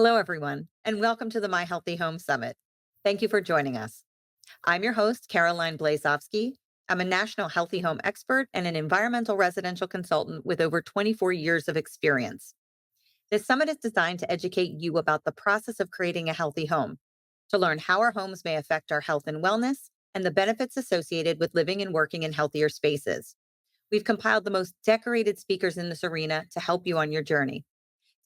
Hello, everyone, and welcome to the My Healthy Home Summit. Thank you for joining us. I'm your host, Caroline Blazovsky. I'm a national healthy home expert and an environmental residential consultant with over 24 years of experience. This summit is designed to educate you about the process of creating a healthy home, to learn how our homes may affect our health and wellness, and the benefits associated with living and working in healthier spaces. We've compiled the most decorated speakers in this arena to help you on your journey.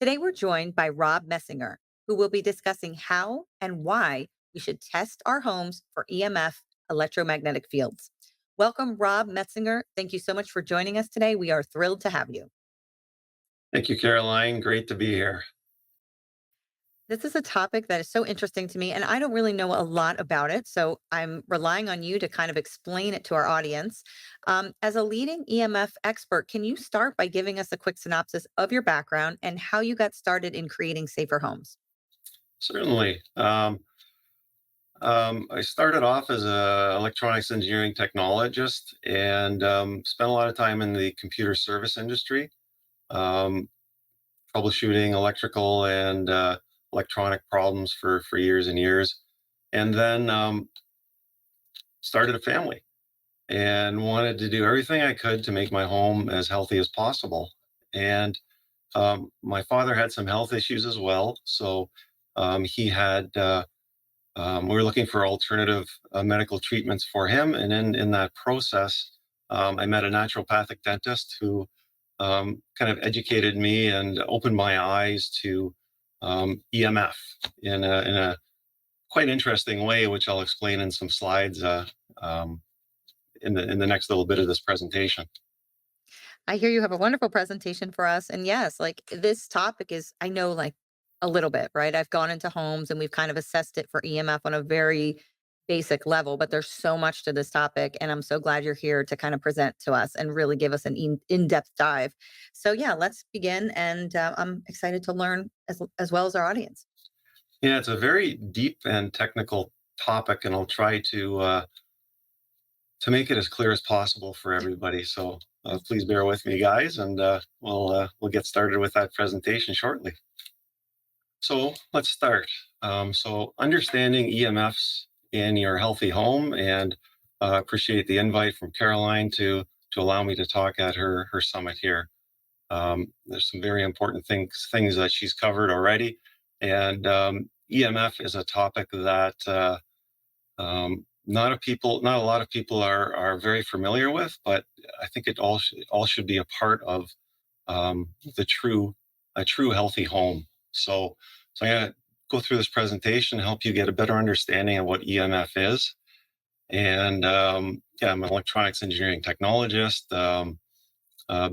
Today, we're joined by Rob Metzinger, who will be discussing how and why we should test our homes for EMF electromagnetic fields. Welcome, Rob Metzinger. Thank you so much for joining us today. We are thrilled to have you. Thank you, Caroline. Great to be here. This is a topic that is so interesting to me, and I don't really know a lot about it. So I'm relying on you to kind of explain it to our audience. As a leading EMF expert, can you start by giving us a quick synopsis of your background and how you got started in creating safer homes? Certainly. I started off as an electronics engineering technologist and spent a lot of time in the computer service industry, um, troubleshooting electrical and electronic problems for years and years. And then started a family and wanted to do everything I could to make my home as healthy as possible. And my father had some health issues as well. So he had we were looking for alternative medical treatments for him. And in that process, I met a naturopathic dentist who kind of educated me and opened my eyes to EMF in a quite interesting way, which I'll explain in some slides um, in the next little bit of this presentation. I hear you have a wonderful presentation for us. And yes, like this topic is, I know like a little bit, right? I've gone into homes and we've kind of assessed it for EMF on a very basic level, but there's so much to this topic. And I'm so glad you're here to kind of present to us and really give us an in depth dive. So, yeah, let's begin. And I'm excited to learn as well as our audience. Yeah, it's a very deep and technical topic, and I'll try to make it as clear as possible for everybody. So please bear with me, guys, and we'll get started with that presentation shortly. So let's start. So understanding EMFs in your healthy home, and appreciate the invite from Caroline to allow me to talk at her summit here. There's some very important things that she's covered already, and EMF is a topic that not a lot of people are very familiar with, but I think all should be a part of the a true healthy home. So I'm going to go through this presentation and help you get a better understanding of what EMF is. And yeah, I'm an electronics engineering technologist,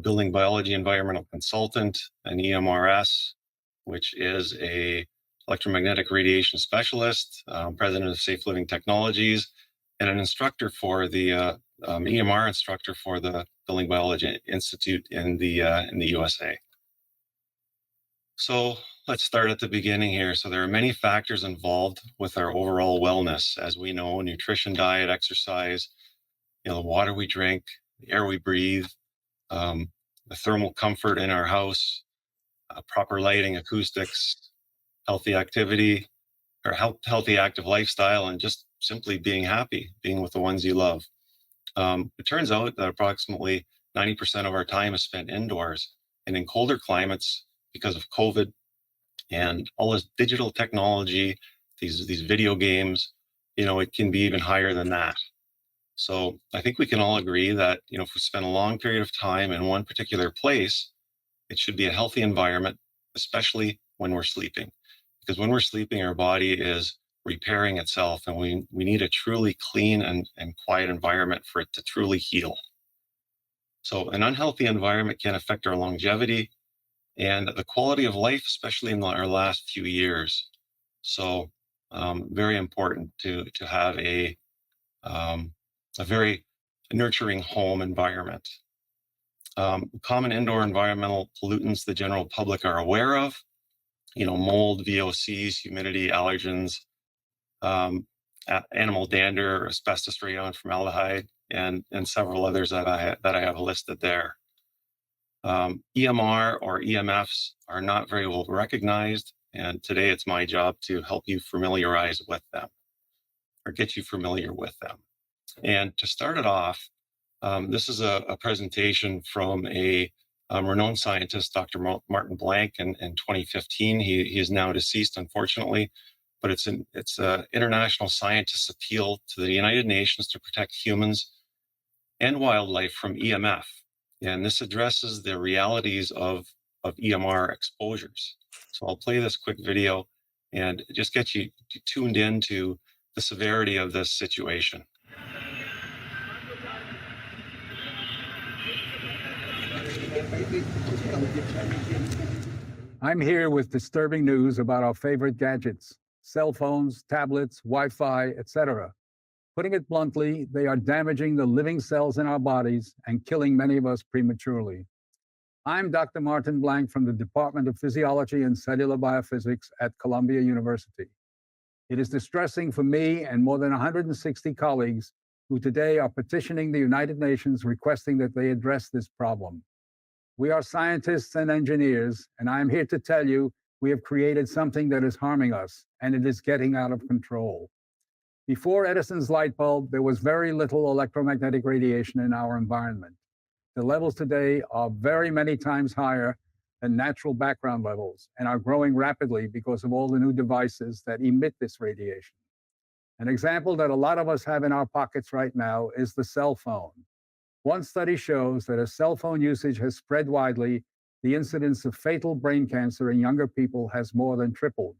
building biology environmental consultant, an EMRS, which is a electromagnetic radiation specialist, president of Safe Living Technologies, and an instructor for the EMR instructor for the Building Biology Institute in the USA. So let's start at the beginning here. So there are many factors involved with our overall wellness, as we know: nutrition, diet, exercise, the water we drink, the air we breathe, um, the thermal comfort in our house, proper lighting, acoustics, healthy activity, or healthy active lifestyle, and just simply being happy, being with the ones you love. It turns out that approximately 90% of our time is spent indoors, and in colder climates, because of COVID and all this digital technology, these video games, it can be even higher than that. So I think we can all agree that if we spend a long period of time in one particular place, it should be a healthy environment, especially when we're sleeping. Because when we're sleeping, our body is repairing itself, and we need a truly clean and quiet environment for it to truly heal. So an unhealthy environment can affect our longevity and the quality of life, especially in our last few years. So very important to have a very nurturing home environment. Common indoor environmental pollutants the general public are aware of, mold, VOCs, humidity, allergens, animal dander, asbestos, radon, formaldehyde, and several others that I have listed there. EMR or EMFs are not very well recognized And today it's my job to help you familiarize with them or get you familiar with them. And to start it off, this is a presentation from a renowned scientist, Dr. Martin Blank, in 2015. He is now deceased, unfortunately, but it's an international scientists' appeal to the United Nations to protect humans and wildlife from EMF. And this addresses the realities of EMR exposures. So I'll play this quick video and just get you tuned into the severity of this situation. I'm here with disturbing news about our favorite gadgets, cell phones, tablets, Wi-Fi, etc. Putting it bluntly, they are damaging the living cells in our bodies and killing many of us prematurely. I'm Dr. Martin Blank from the Department of Physiology and Cellular Biophysics at Columbia University. It is distressing for me and more than 160 colleagues who today are petitioning the United Nations requesting that they address this problem. We are scientists and engineers, and I am here to tell you we have created something that is harming us, and it is getting out of control. Before Edison's light bulb, there was very little electromagnetic radiation in our environment. The levels today are very many times higher than natural background levels and are growing rapidly because of all the new devices that emit this radiation. An example that a lot of us have in our pockets right now is the cell phone. One study shows that as cell phone usage has spread widely, the incidence of fatal brain cancer in younger people has more than tripled.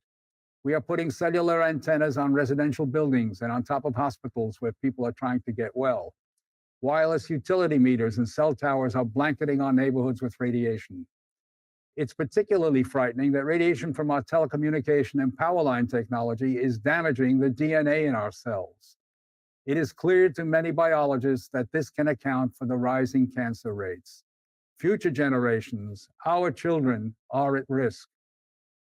We are putting cellular antennas on residential buildings and on top of hospitals where people are trying to get well. Wireless utility meters and cell towers are blanketing our neighborhoods with radiation. It's particularly frightening that radiation from our telecommunication and power line technology is damaging the DNA in our cells. It is clear to many biologists that this can account for the rising cancer rates. Future generations, our children, are at risk.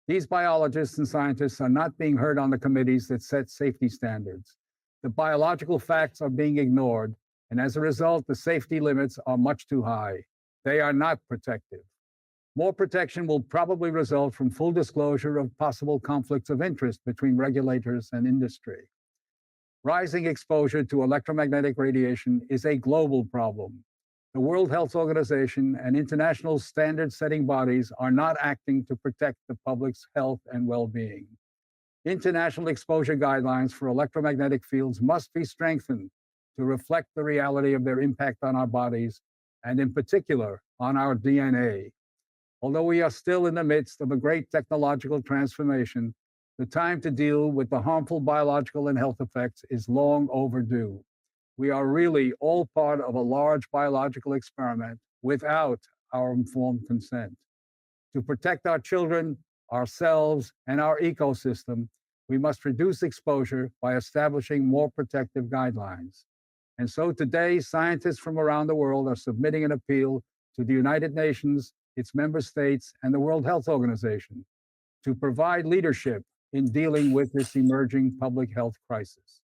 These biologists and scientists are not being heard on the committees that set safety standards. The biological facts are being ignored, and as a result, the safety limits are much too high. They are not protective. More protection will probably result from full disclosure of possible conflicts of interest between regulators and industry. Rising exposure to electromagnetic radiation is a global problem. The World Health Organization and international standard-setting bodies are not acting to protect the public's health and well-being. International exposure guidelines for electromagnetic fields must be strengthened to reflect the reality of their impact on our bodies, and in particular, on our DNA. Although we are still in the midst of a great technological transformation, the time to deal with the harmful biological and health effects is long overdue. We are really all part of a large biological experiment without our informed consent. To protect our children, ourselves, and our ecosystem, we must reduce exposure by establishing more protective guidelines. And so today, scientists from around the world are submitting an appeal to the United Nations, its member states, and the World Health Organization to provide leadership in dealing with this emerging public health crisis.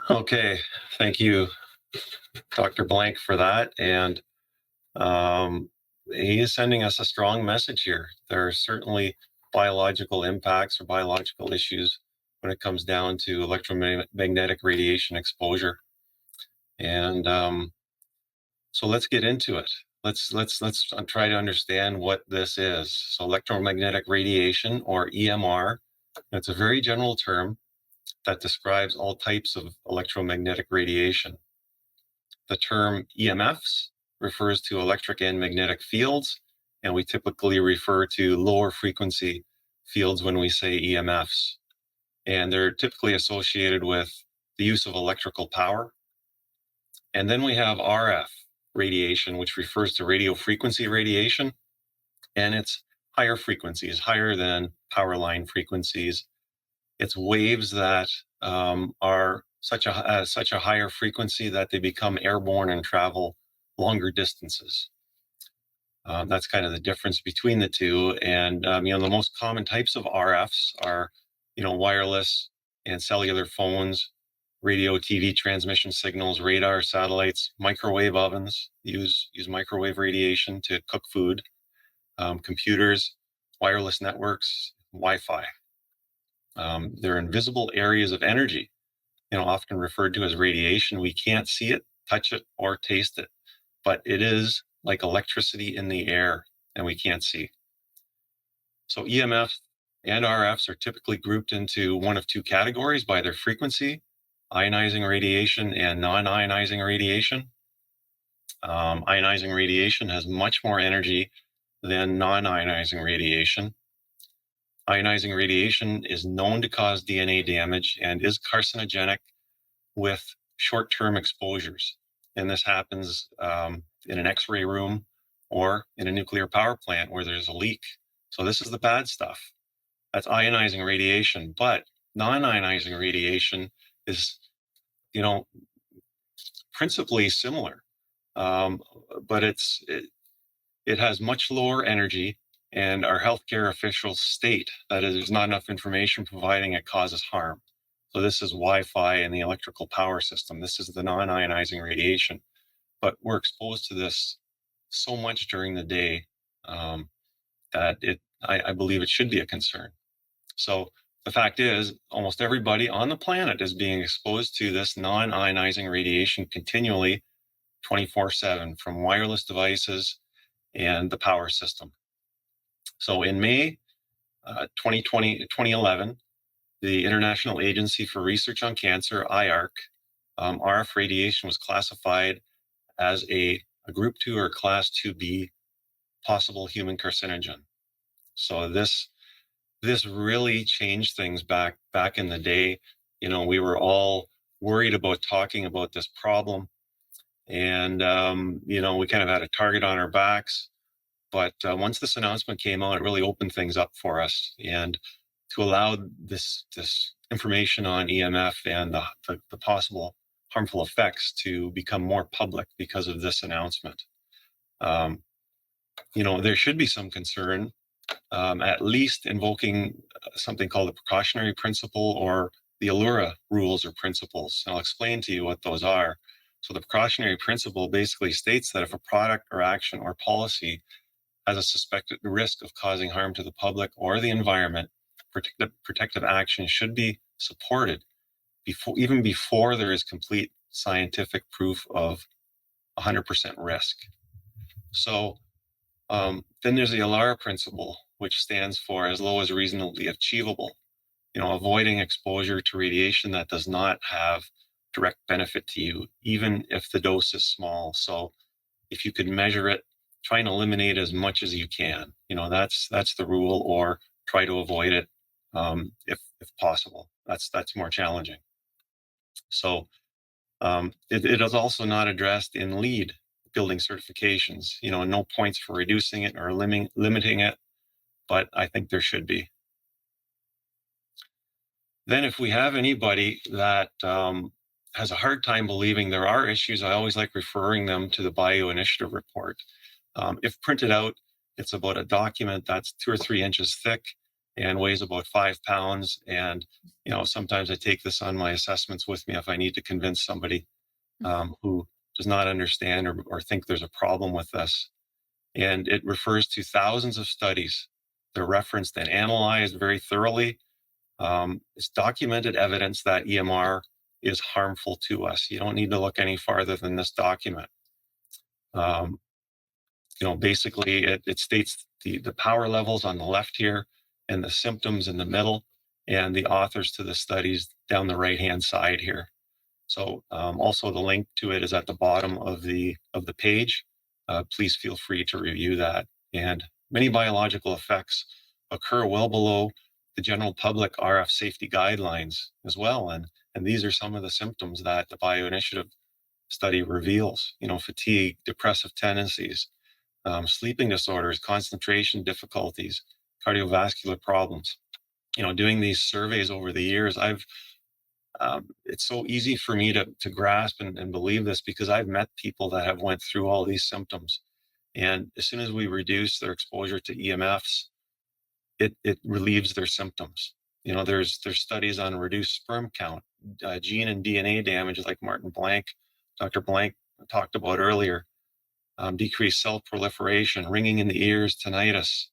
Okay, thank you, Dr. Blank, for that. And he is sending us a strong message here. There are certainly biological impacts or biological issues when it comes down to electromagnetic radiation exposure. And so let's get into it. Let's try to understand what this is. So electromagnetic radiation, or EMR, it's a very general term that describes all types of electromagnetic radiation. The term EMFs refers to electric and magnetic fields, and we typically refer to lower frequency fields when we say EMFs. And they're typically associated with the use of electrical power. And then we have RF radiation, which refers to radio frequency radiation, and it's higher frequencies, higher than power line frequencies. It's waves that are such a higher frequency that they become airborne and travel longer distances. That's kind of the difference between the two. And the most common types of RFs are, wireless and cellular phones, radio, TV transmission signals, radar, satellites, microwave ovens use microwave radiation to cook food. computers, wireless networks, Wi-Fi. They're invisible areas of energy, often referred to as radiation. We can't see it, touch it, or taste it, but it is like electricity in the air, and we can't see. So EMF and RFs are typically grouped into one of two categories by their frequency: ionizing radiation and non-ionizing radiation. Ionizing radiation has much more energy than non-ionizing radiation. Ionizing radiation is known to cause DNA damage and is carcinogenic with short-term exposures. And this happens in an X-ray room or in a nuclear power plant where there's a leak. So this is the bad stuff. That's ionizing radiation. But non-ionizing radiation is, principally similar, but it has much lower energy, and our healthcare officials state that there's not enough information providing it causes harm. So this is Wi-Fi and the electrical power system. This is the non-ionizing radiation, but we're exposed to this so much during the day that I believe it should be a concern. So the fact is, almost everybody on the planet is being exposed to this non-ionizing radiation continually, 24/7, from wireless devices and the power system. So in May 2011, the International Agency for Research on Cancer, IARC, RF radiation was classified as a group 2 or class 2B possible human carcinogen. So this really changed things back in the day. We were all worried about talking about this problem, and we kind of had a target on our backs. But once this announcement came out, it really opened things up for us, and to allow this information on EMF and the possible harmful effects to become more public because of this announcement. There should be some concern, at least invoking something called the precautionary principle or the Allura rules or principles. And I'll explain to you what those are. So the precautionary principle basically states that if a product or action or policy has a suspected risk of causing harm to the public or the environment, protective action should be supported even before there is complete scientific proof of 100% risk. So then there's the Allura principle, which stands for as low as reasonably achievable, avoiding exposure to radiation that does not have direct benefit to you, even if the dose is small. So if you could measure it, try and eliminate as much as you can. That's the rule, or try to avoid it if possible. That's more challenging. So it is also not addressed in LEED building certifications. No points for reducing it or limiting it, but I think there should be. Then if we have anybody that has a hard time believing there are issues, I always like referring them to the Bio Initiative report. If printed out, it's about a document that's 2 or 3 inches thick and weighs about 5 pounds. And, sometimes I take this on my assessments with me if I need to convince somebody who does not understand or think there's a problem with this. And it refers to thousands of studies. They're referenced and analyzed very thoroughly. It's documented evidence that EMR is harmful to us. You don't need to look any farther than this document. Basically it states the power levels on the left here and the symptoms in the middle, and the authors to the studies down the right-hand side here. So also the link to it is at the bottom of the page. Please feel free to review that. And many biological effects occur well below the general public RF safety guidelines as well. And these are some of the symptoms that the Bio Initiative study reveals. Fatigue, depressive tendencies, sleeping disorders, concentration difficulties, cardiovascular problems. Doing these surveys over the years, it's so easy for me to grasp and believe this, because I've met people that have went through all these symptoms. And as soon as we reduce their exposure to EMFs, it relieves their symptoms. There's studies on reduced sperm count, gene and DNA damage, like Dr. Blank talked about earlier. decreased cell proliferation, ringing in the ears, tinnitus,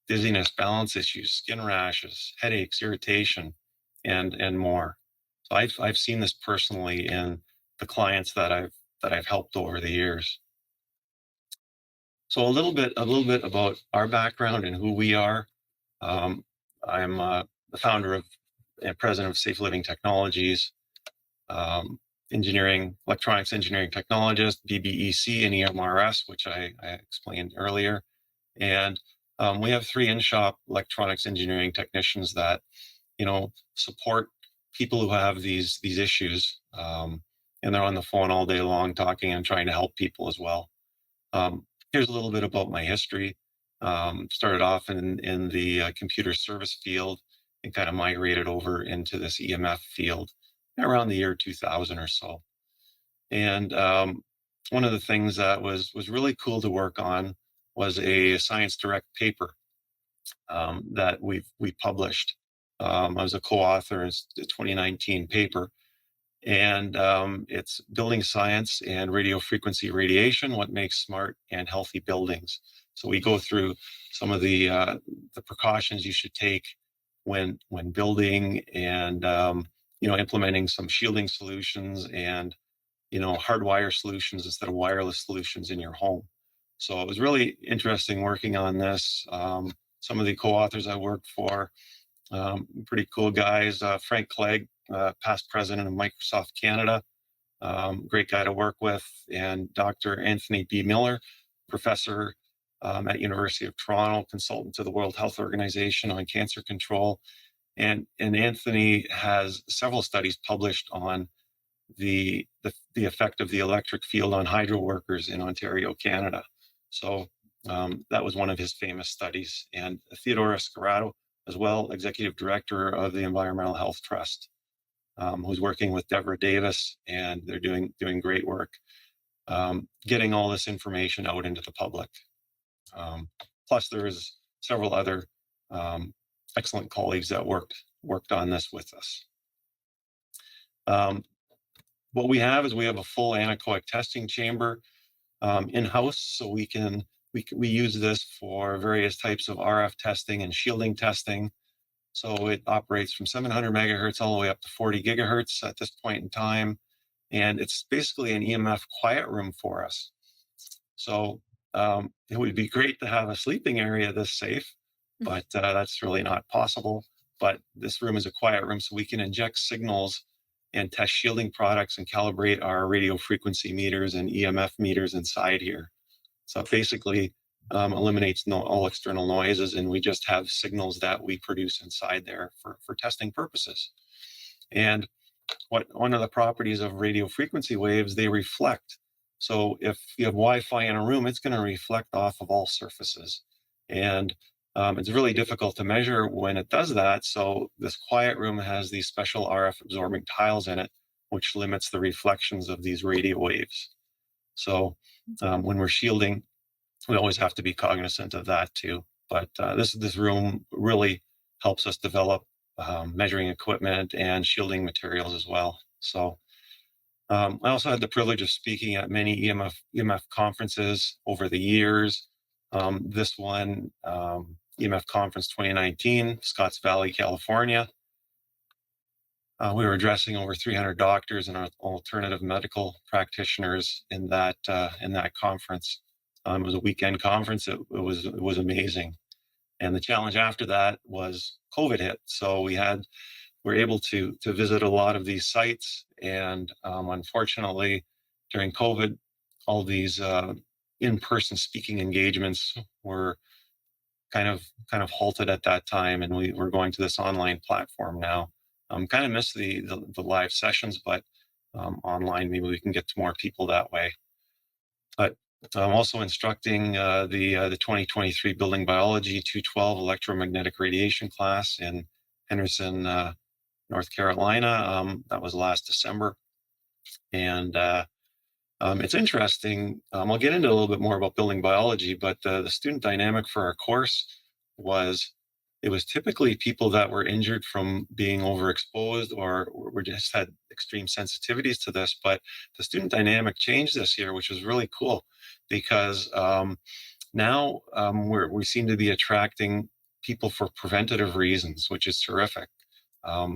dizziness, balance issues, skin rashes, headaches, irritation, and more. So I've seen this personally in the clients that I've helped over the years. So a little bit about our background and who we are. Um, I'm the founder of and president of Safe Living Technologies, electronics engineering technologist, BBEC and EMRS, which I explained earlier. And we have 3 in-shop electronics engineering technicians that, support people who have these issues. And they're on the phone all day long talking and trying to help people as well. Here's a little bit about my history. Started off in the computer service field and kind of migrated over into this EMF field around the year 2000 or so. And one of the things that was really cool to work on was a Science Direct paper that we published. I was a co-author in the 2019 paper, and it's building science and radio frequency radiation, what makes smart and healthy buildings. So we go through some of the precautions you should take when building, and implementing some shielding solutions and hardwire solutions instead of wireless solutions in your home. So it was really interesting working on this. Some of the co-authors I worked for, pretty cool guys. Frank Clegg, past president of Microsoft Canada, great guy to work with, and Dr. Anthony B. Miller, professor at University of Toronto, consultant to the World Health Organization on cancer control. And Anthony has several studies published on the effect of the electric field on hydro workers in Ontario, Canada. So that was one of his famous studies. And Theodore Escarado, as well, executive director of the Environmental Health Trust, who's working with Deborah Davis, and they're doing great work getting all this information out into the public. Plus, there is several other excellent colleagues that worked on this with us. What we have is we have a full anechoic testing chamber in-house, so we use this for various types of RF testing and shielding testing. So it operates from 700 megahertz all the way up to 40 gigahertz at this point in time, and it's basically an EMF quiet room for us. So it would be great to have a sleeping area this safe, but that's really not possible. But this room is a quiet room, so we can inject signals and test shielding products and calibrate our radio frequency meters and EMF meters inside here. So it basically eliminates all external noises, and we just have signals that we produce inside there for testing purposes. And one of the properties of radio frequency waves, they reflect. So if you have Wi-Fi in a room, it's going to reflect off of all surfaces. And it's really difficult to measure when it does that. So this quiet room has these special RF absorbing tiles in it, which limits the reflections of these radio waves. So when we're shielding, we always have to be cognizant of that too. But this room really helps us develop measuring equipment and shielding materials as well. So I also had the privilege of speaking at many EMF conferences over the years. This one, EMF Conference 2019, Scotts Valley, California. We were addressing over 300 doctors and alternative medical practitioners in that conference. It was a weekend conference. It was amazing. And the challenge after that was COVID hit. So we were able to visit a lot of these sites. And unfortunately, during COVID, all these in-person speaking engagements were kind of halted at that time. And we're going to this online platform now. Kind of miss the live sessions, but online, maybe we can get to more people that way. But I'm also instructing the 2023 Building Biology 212 electromagnetic radiation class in Henderson, North Carolina. That was last December. And it's interesting. I'll get into a little bit more about building biology, but the student dynamic for our course was it was typically people that were injured from being overexposed or were just had extreme sensitivities to this. But the student dynamic changed this year, which was really cool because now we seem to be attracting people for preventative reasons, which is terrific.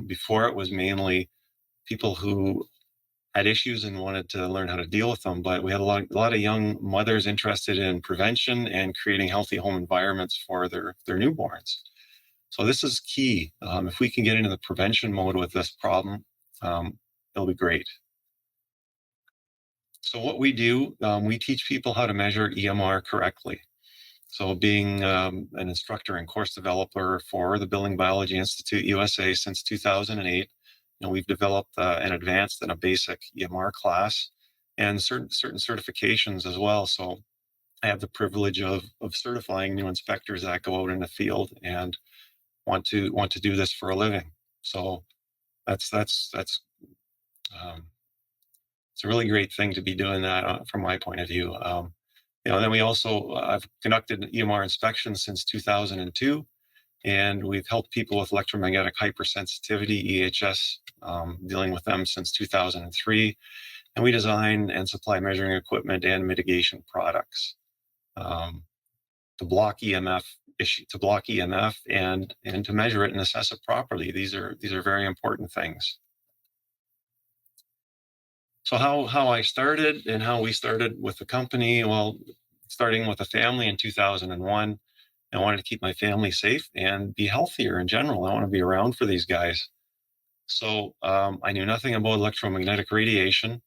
Before it was mainly people who had issues and wanted to learn how to deal with them, but we had a lot of young mothers interested in prevention and creating healthy home environments for their newborns. So this is key. If we can get into the prevention mode with this problem, it'll be great. So what we do, we teach people how to measure EMR correctly. So being an instructor and course developer for the Building Biology Institute USA since 2008, we've developed an advanced and a basic EMR class and certain certifications as well. So I have the privilege of certifying new inspectors that go out in the field and want to do this for a living. So that's it's a really great thing to be doing that from my point of view. Then we also I've conducted EMR inspections since 2002, and we've helped people with electromagnetic hypersensitivity (EHS), dealing with them since 2003. And we design and supply measuring equipment and mitigation products to block EMF and to measure it and assess it properly. These are very important things. So how I started and how we started with the company, well, starting with a family in 2001, I wanted to keep my family safe and be healthier in general. I want to be around for these guys. So I knew nothing about electromagnetic radiation,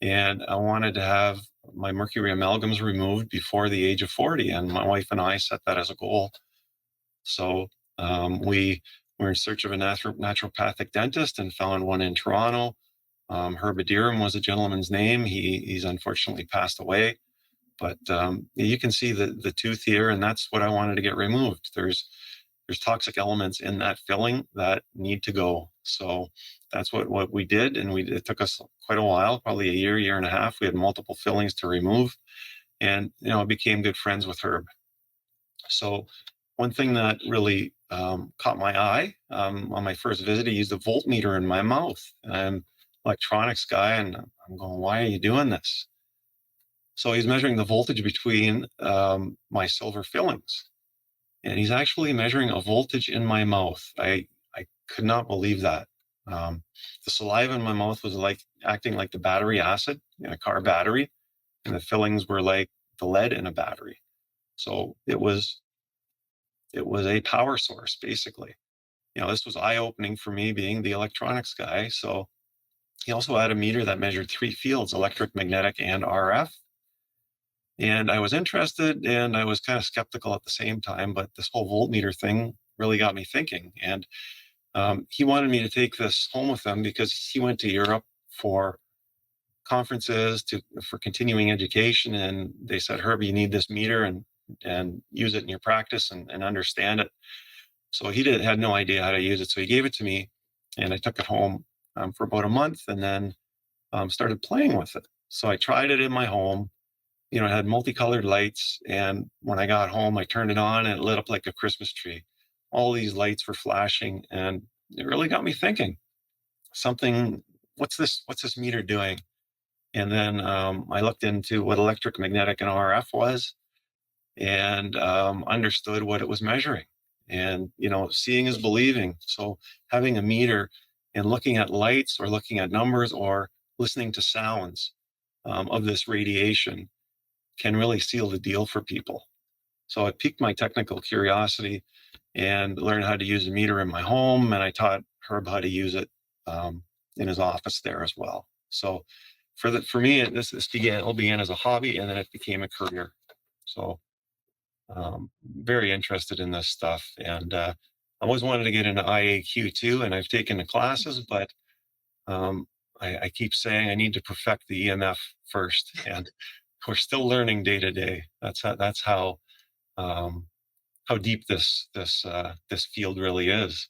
and I wanted to have my mercury amalgams removed before the age of 40. And my wife and I set that as a goal. So we were in search of a naturopathic dentist and found one in Toronto. Herb was a gentleman's name. He's unfortunately passed away, but you can see the tooth here, and that's what I wanted to get removed. There's toxic elements in that filling that need to go. So that's what we did, and it took us quite a while, probably a year and a half. We had multiple fillings to remove, and I became good friends with Herb. So one thing that really caught my eye on my first visit, he used a voltmeter in my mouth. I'm electronics guy, and I'm going, why are you doing this? So he's measuring the voltage between my silver fillings, and he's actually measuring a voltage in my mouth. I could not believe that. The saliva in my mouth was acting like the battery acid in a car battery, and the fillings were like the lead in a battery. So it was a power source, basically. This was eye-opening for me, being the electronics guy. So he also had a meter that measured 3 fields, electric, magnetic, and RF. And I was interested, and I was kind of skeptical at the same time, but this whole voltmeter thing really got me thinking. And he wanted me to take this home with him because he went to Europe for conferences for continuing education. And they said, Herb, you need this meter and use it in your practice and understand it. So he had no idea how to use it. So he gave it to me, and I took it home for about a month, and then started playing with it. So I tried it in my home. It had multicolored lights, and when I got home, I turned it on, and it lit up like a Christmas tree. All these lights were flashing, and it really got me thinking. What's this meter doing? And then I looked into what electric, magnetic, and RF was, and understood what it was measuring. And seeing is believing. So having a meter and looking at lights or looking at numbers or listening to sounds of this radiation can really seal the deal for people. So it piqued my technical curiosity and learned how to use a meter in my home. And I taught Herb how to use it in his office there as well. So for me, this began as a hobby, and then it became a career. So very interested in this stuff. And I always wanted to get into IAQ too, and I've taken the classes, but I keep saying I need to perfect the EMF first, and we're still learning day to day. That's how deep this field really is.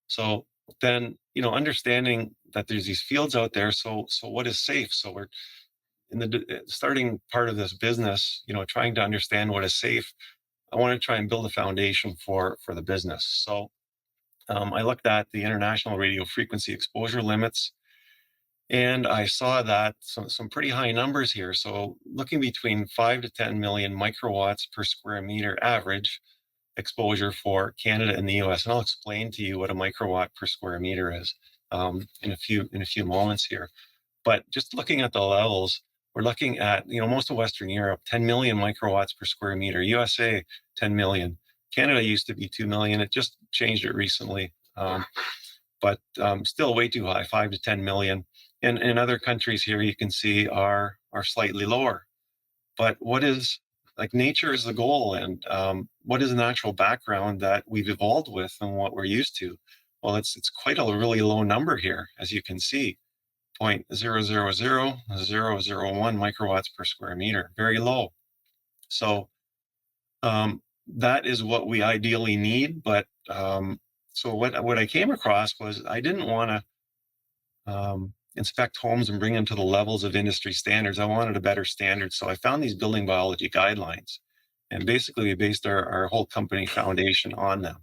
So then, understanding that there's these fields out there. So what is safe? So we're in the starting part of this business, trying to understand what is safe. I want to try and build a foundation for the business. So I looked at the international radio frequency exposure limits, and I saw that some pretty high numbers here. So looking between 5 to 10 million microwatts per square meter average exposure for Canada and the US. And I'll explain to you what a microwatt per square meter is in a few moments here. But just looking at the levels, we're looking at, most of Western Europe, 10 million microwatts per square meter, USA, 10 million. Canada used to be 2 million. It just changed it recently. But still way too high, 5 to 10 million. And in other countries here, you can see are slightly lower. But what is, like, nature is the goal, and what is the natural background that we've evolved with and what we're used to? Well, it's quite a really low number here, as you can see. 0.000001 microwatts per square meter, very low. So that is what we ideally need. But so what I came across was I didn't want to inspect homes and bring them to the levels of industry standards. I wanted a better standard. So I found these building biology guidelines, and basically we based our whole company foundation on them.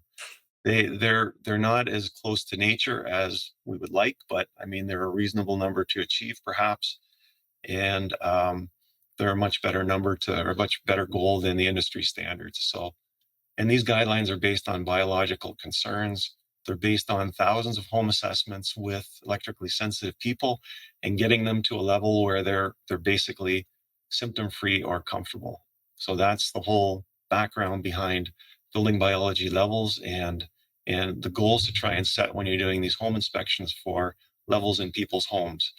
They're not as close to nature as we would like, but I mean, they're a reasonable number to achieve perhaps. And they're a much better number or a much better goal than the industry standards. So, and these guidelines are based on biological concerns. They're based on thousands of home assessments with electrically sensitive people and getting them to a level where they're basically symptom-free or comfortable. So that's the whole background behind building biology levels and the goals to try and set when you're doing these home inspections for levels in people's homes.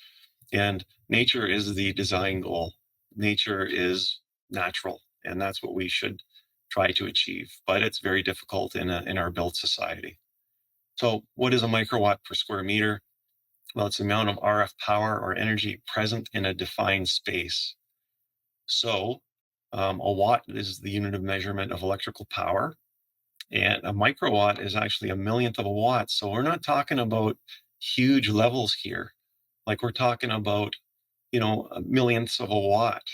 And nature is the design goal. Nature is natural, and that's what we should try to achieve. But it's very difficult in our built society. So what is a microwatt per square meter? Well, it's the amount of RF power or energy present in a defined space. So a watt is the unit of measurement of electrical power, and a microwatt is actually a millionth of a watt. So we're not talking about huge levels here. Like, we're talking about, millionths of a watt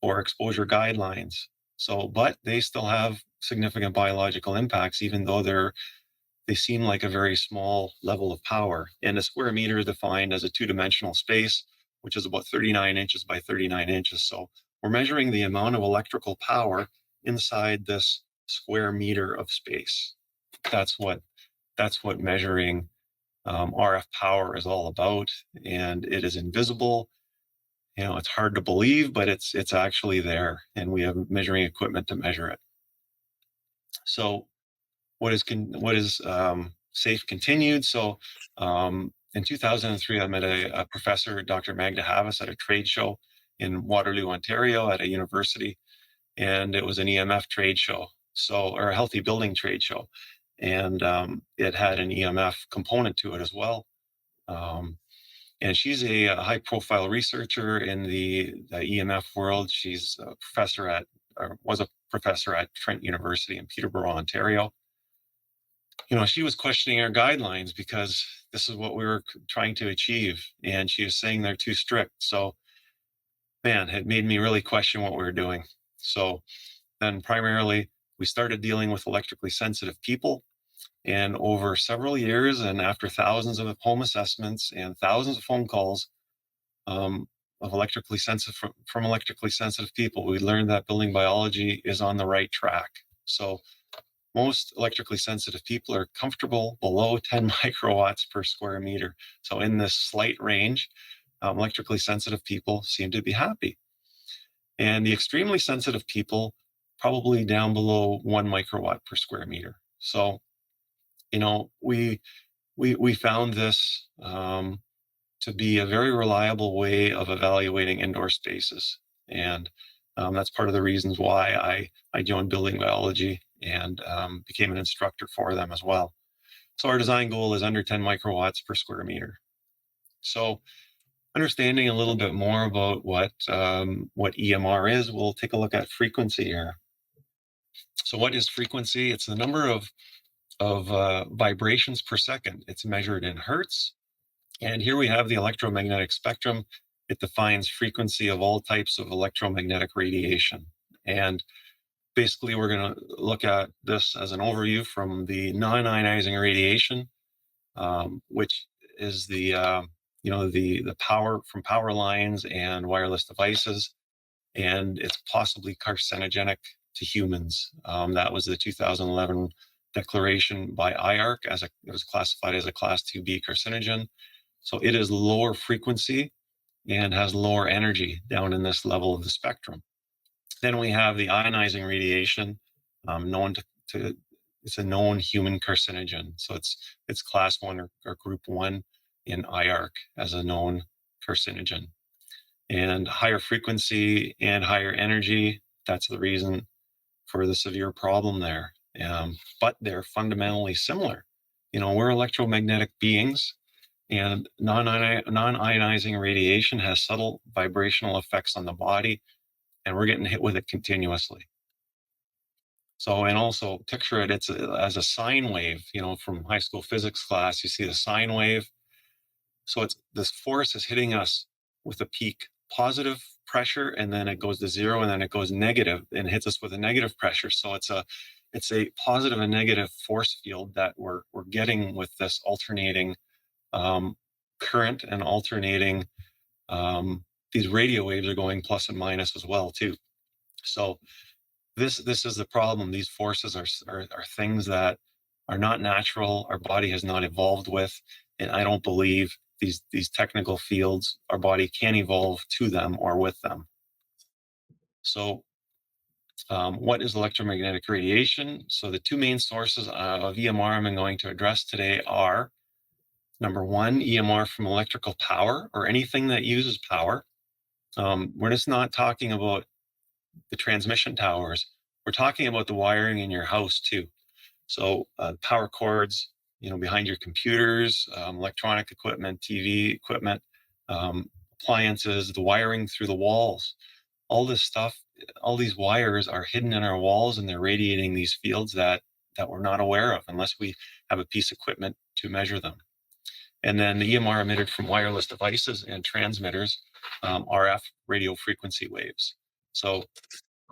or exposure guidelines. So, but they still have significant biological impacts, even though they seem like a very small level of power. And a square meter is defined as a two-dimensional space, which is about 39 inches by 39 inches. So we're measuring the amount of electrical power inside this square meter of space. That's what measuring RF power is all about, and it is invisible. It's hard to believe, but it's actually there, and we have measuring equipment to measure it. So what is safe continued? So in 2003, I met a professor, Dr. Magda Havas, at a trade show in Waterloo, Ontario, at a university, and it was an EMF trade show, or a healthy building trade show, and it had an EMF component to it as well. And she's a high-profile researcher in the EMF world. She's a professor was a professor at Trent University in Peterborough, Ontario. She was questioning our guidelines because this is what we were trying to achieve, and she was saying they're too strict. So, man, it made me really question what we were doing. So then primarily we started dealing with electrically sensitive people. And over several years, and after thousands of home assessments and thousands of phone calls of electrically sensitive from electrically sensitive people, we learned that building biology is on the right track. So most electrically sensitive people are comfortable below 10 microwatts per square meter. So in this slight range, electrically sensitive people seem to be happy. And the extremely sensitive people probably down below 1 microwatt per square meter. So we found this to be a very reliable way of evaluating indoor spaces. And that's part of the reasons why I joined building biology and became an instructor for them as well. So our design goal is under 10 microwatts per square meter. So understanding a little bit more about what EMR is, we'll take a look at frequency here. So what is frequency? It's the number of vibrations per second. It's measured in hertz. And here we have the electromagnetic spectrum. It defines frequency of all types of electromagnetic radiation. And basically, we're going to look at this as an overview from the non-ionizing radiation, which is the power from power lines and wireless devices, and it's possibly carcinogenic to humans. That was the 2011 declaration by IARC it was classified as a class 2B carcinogen. So it is lower frequency and has lower energy down in this level of the spectrum. Then we have the ionizing radiation, known to it's a known human carcinogen. So it's class 1 or group 1 in IARC as a known carcinogen. And higher frequency and higher energy, that's the reason for the severe problem there. But they're fundamentally similar. We're electromagnetic beings, and non-ionizing radiation has subtle vibrational effects on the body, and we're getting hit with it continuously. So, and also picture it, as a sine wave, from high school physics class, you see the sine wave. So this force is hitting us with a peak positive pressure, and then it goes to 0, and then it goes negative and hits us with a negative pressure. So it's a positive and negative force field that we're getting with this alternating current and alternating. These radio waves are going plus and minus as well too. So this is the problem. These forces are things that are not natural. Our body has not evolved with, and I don't believe these technical fields, our body can evolve to them or with them. So what is electromagnetic radiation? So the two main sources of EMR I'm going to address today are, number one, EMR from electrical power or anything that uses power. We're just not talking about the transmission towers. We're talking about the wiring in your house too. So power cords, behind your computers, electronic equipment, TV equipment, appliances, the wiring through the walls, all this stuff, all these wires are hidden in our walls, and they're radiating these fields that we're not aware of unless we have a piece of equipment to measure them. And then the EMR emitted from wireless devices and transmitters, RF radio frequency waves. So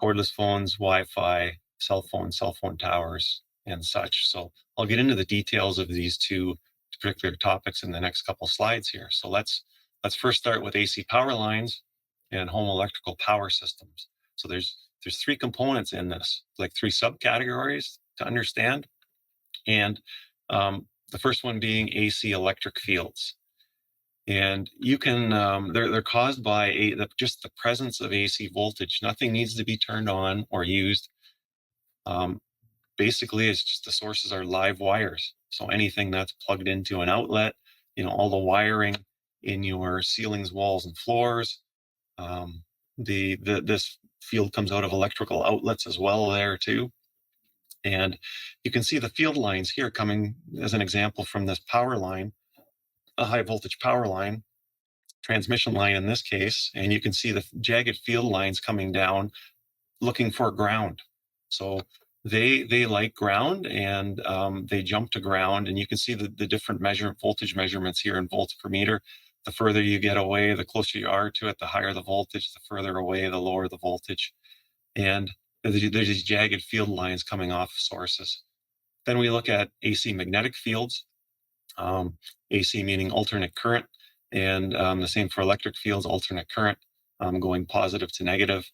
cordless phones, Wi-Fi, cell phone towers, and such. So I'll get into the details of these two particular topics in the next couple slides here. So let's first start with AC power lines and home electrical power systems. So there's three components in this, like three subcategories to understand. And the first one being AC electric fields. And you can, they're caused by just the presence of AC voltage. Nothing needs to be turned on or used. Basically, it's just the sources are live wires. So anything that's plugged into an outlet, all the wiring in your ceilings, walls, and floors. This field comes out of electrical outlets as well there too. And you can see the field lines here coming as an example from this power line, a high voltage power line, transmission line in this case, and you can see the jagged field lines coming down looking for ground. So they like ground, and they jump to ground, and you can see the different voltage measurements here in volts per meter. The further you get away, the closer you are to it, the higher the voltage. The further away, the lower the voltage. And there's these jagged field lines coming off sources. Then we look at AC magnetic fields, AC meaning alternate current, and the same for electric fields, alternate current, going positive to negative.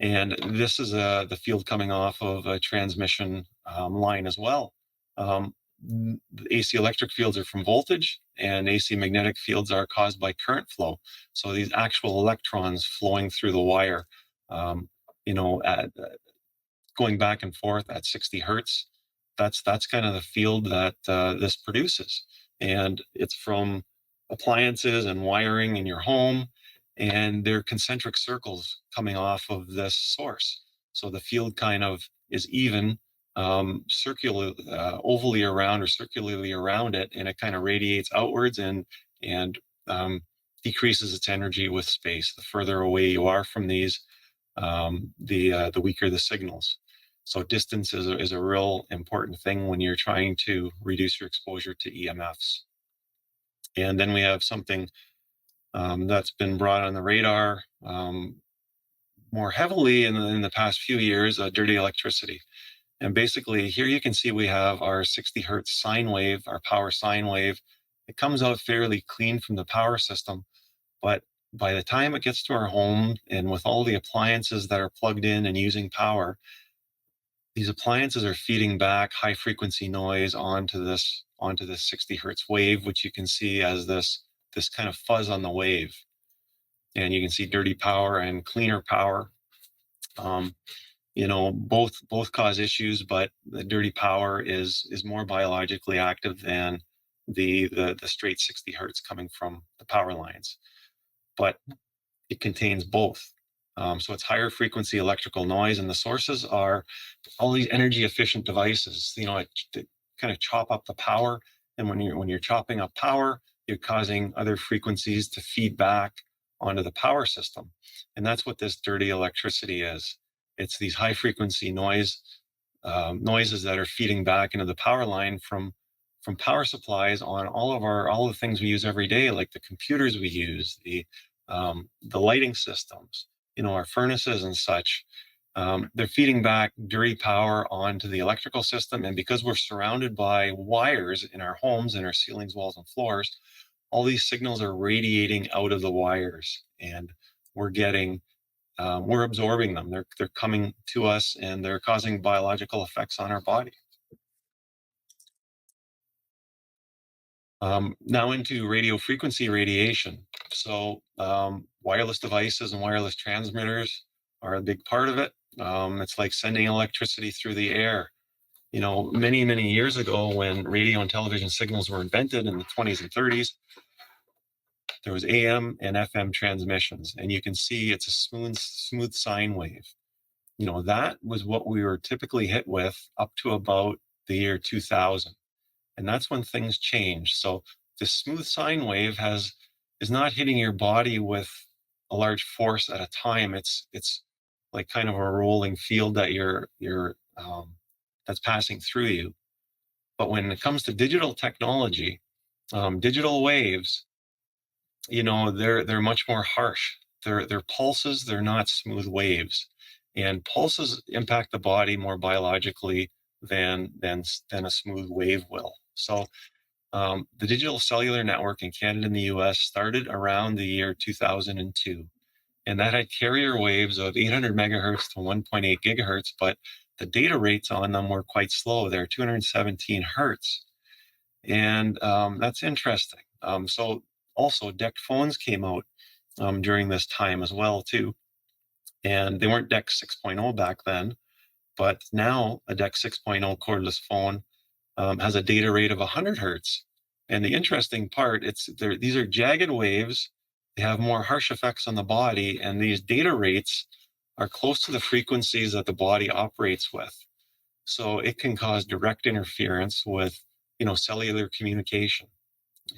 And this is the field coming off of a transmission line as well. AC electric fields are from voltage, and AC magnetic fields are caused by current flow. So these actual electrons flowing through the wire, going back and forth at 60 hertz. That's kind of the field that this produces. And it's from appliances and wiring in your home, and they're concentric circles coming off of this source. So the field kind of is even circular, ovally around or circularly around it, and it kind of radiates outwards and decreases its energy with space. The further away you are from these, the weaker the signals. So distance is a real important thing when you're trying to reduce your exposure to EMFs. And then we have something that's been brought on the radar more heavily in the past few years, dirty electricity. And basically here you can see we have our 60 hertz sine wave, our power sine wave. It comes out fairly clean from the power system, but by the time it gets to our home and with all the appliances that are plugged in and using power, these appliances are feeding back high frequency noise onto this 60 hertz wave, which you can see as this kind of fuzz on the wave. And you can see dirty power and cleaner power. Both cause issues, but the dirty power is more biologically active than the straight 60 hertz coming from the power lines. But it contains both. So it's higher frequency electrical noise, and the sources are all these energy efficient devices. To kind of chop up the power, and when you're chopping up power, you're causing other frequencies to feed back onto the power system, and that's what this dirty electricity is. It's these high frequency noises that are feeding back into the power line from power supplies on all the things we use every day, like the computers we use, the lighting systems, our furnaces and such. They're feeding back dirty power onto the electrical system. And because we're surrounded by wires in our homes, in our ceilings, walls, and floors, all these signals are radiating out of the wires, and we're absorbing them. They're coming to us, and they're causing biological effects on our body. Now into radio frequency radiation. So wireless devices and wireless transmitters are a big part of it. It's like sending electricity through the air. Many, many years ago, when radio and television signals were invented in the 20s and 30s, there was AM and FM transmissions, and you can see it's a smooth sine wave. That was what we were typically hit with up to about the year 2000. And that's when things change. So the smooth sine wave is not hitting your body with a large force at a time. It's like kind of a rolling field that that's passing through you. But when it comes to digital technology, digital waves, they're much more harsh. They're pulses. They're not smooth waves, and pulses impact the body more biologically than a smooth wave will. So the digital cellular network in Canada and the US started around the year 2002. And that had carrier waves of 800 megahertz to 1.8 gigahertz, but the data rates on them were quite slow. They're 217 hertz. And that's interesting. So also DECT phones came out during this time as well, too. And they weren't DECT 6.0 back then, but now a DECT 6.0 cordless phone has a data rate of 100 hertz. And the interesting part, these are jagged waves. They have more harsh effects on the body, and these data rates are close to the frequencies that the body operates with. So it can cause direct interference with, cellular communication.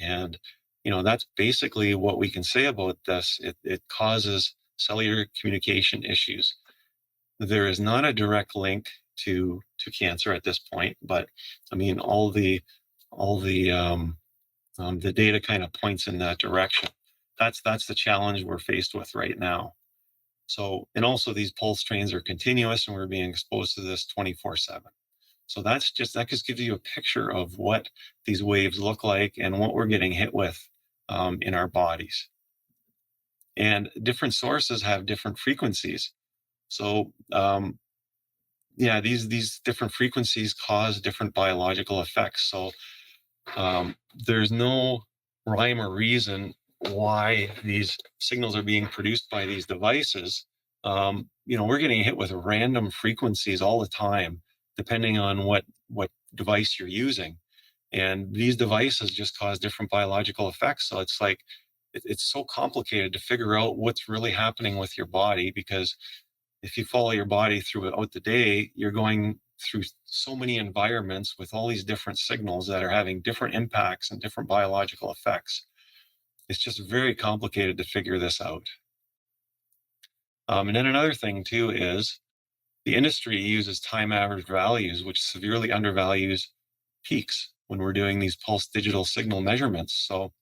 And, that's basically what we can say about this. It causes cellular communication issues. There is not a direct link to cancer at this point, but I mean, all the data kind of points in that direction. That's the challenge we're faced with right now. So, and also these pulse trains are continuous, and we're being exposed to this 24/7. So that just gives you a picture of what these waves look like and what we're getting hit with in our bodies. And different sources have different frequencies. So these different frequencies cause different biological effects. So there's no rhyme or reason why these signals are being produced by these devices. We're getting hit with random frequencies all the time, depending on what device you're using. And these devices just cause different biological effects. So it's like, it's so complicated to figure out what's really happening with your body, because if you follow your body throughout the day, you're going through so many environments with all these different signals that are having different impacts and different biological effects. It's just very complicated to figure this out. And then another thing too is the industry uses time averaged values, which severely undervalues peaks when we're doing these pulse digital signal measurements. So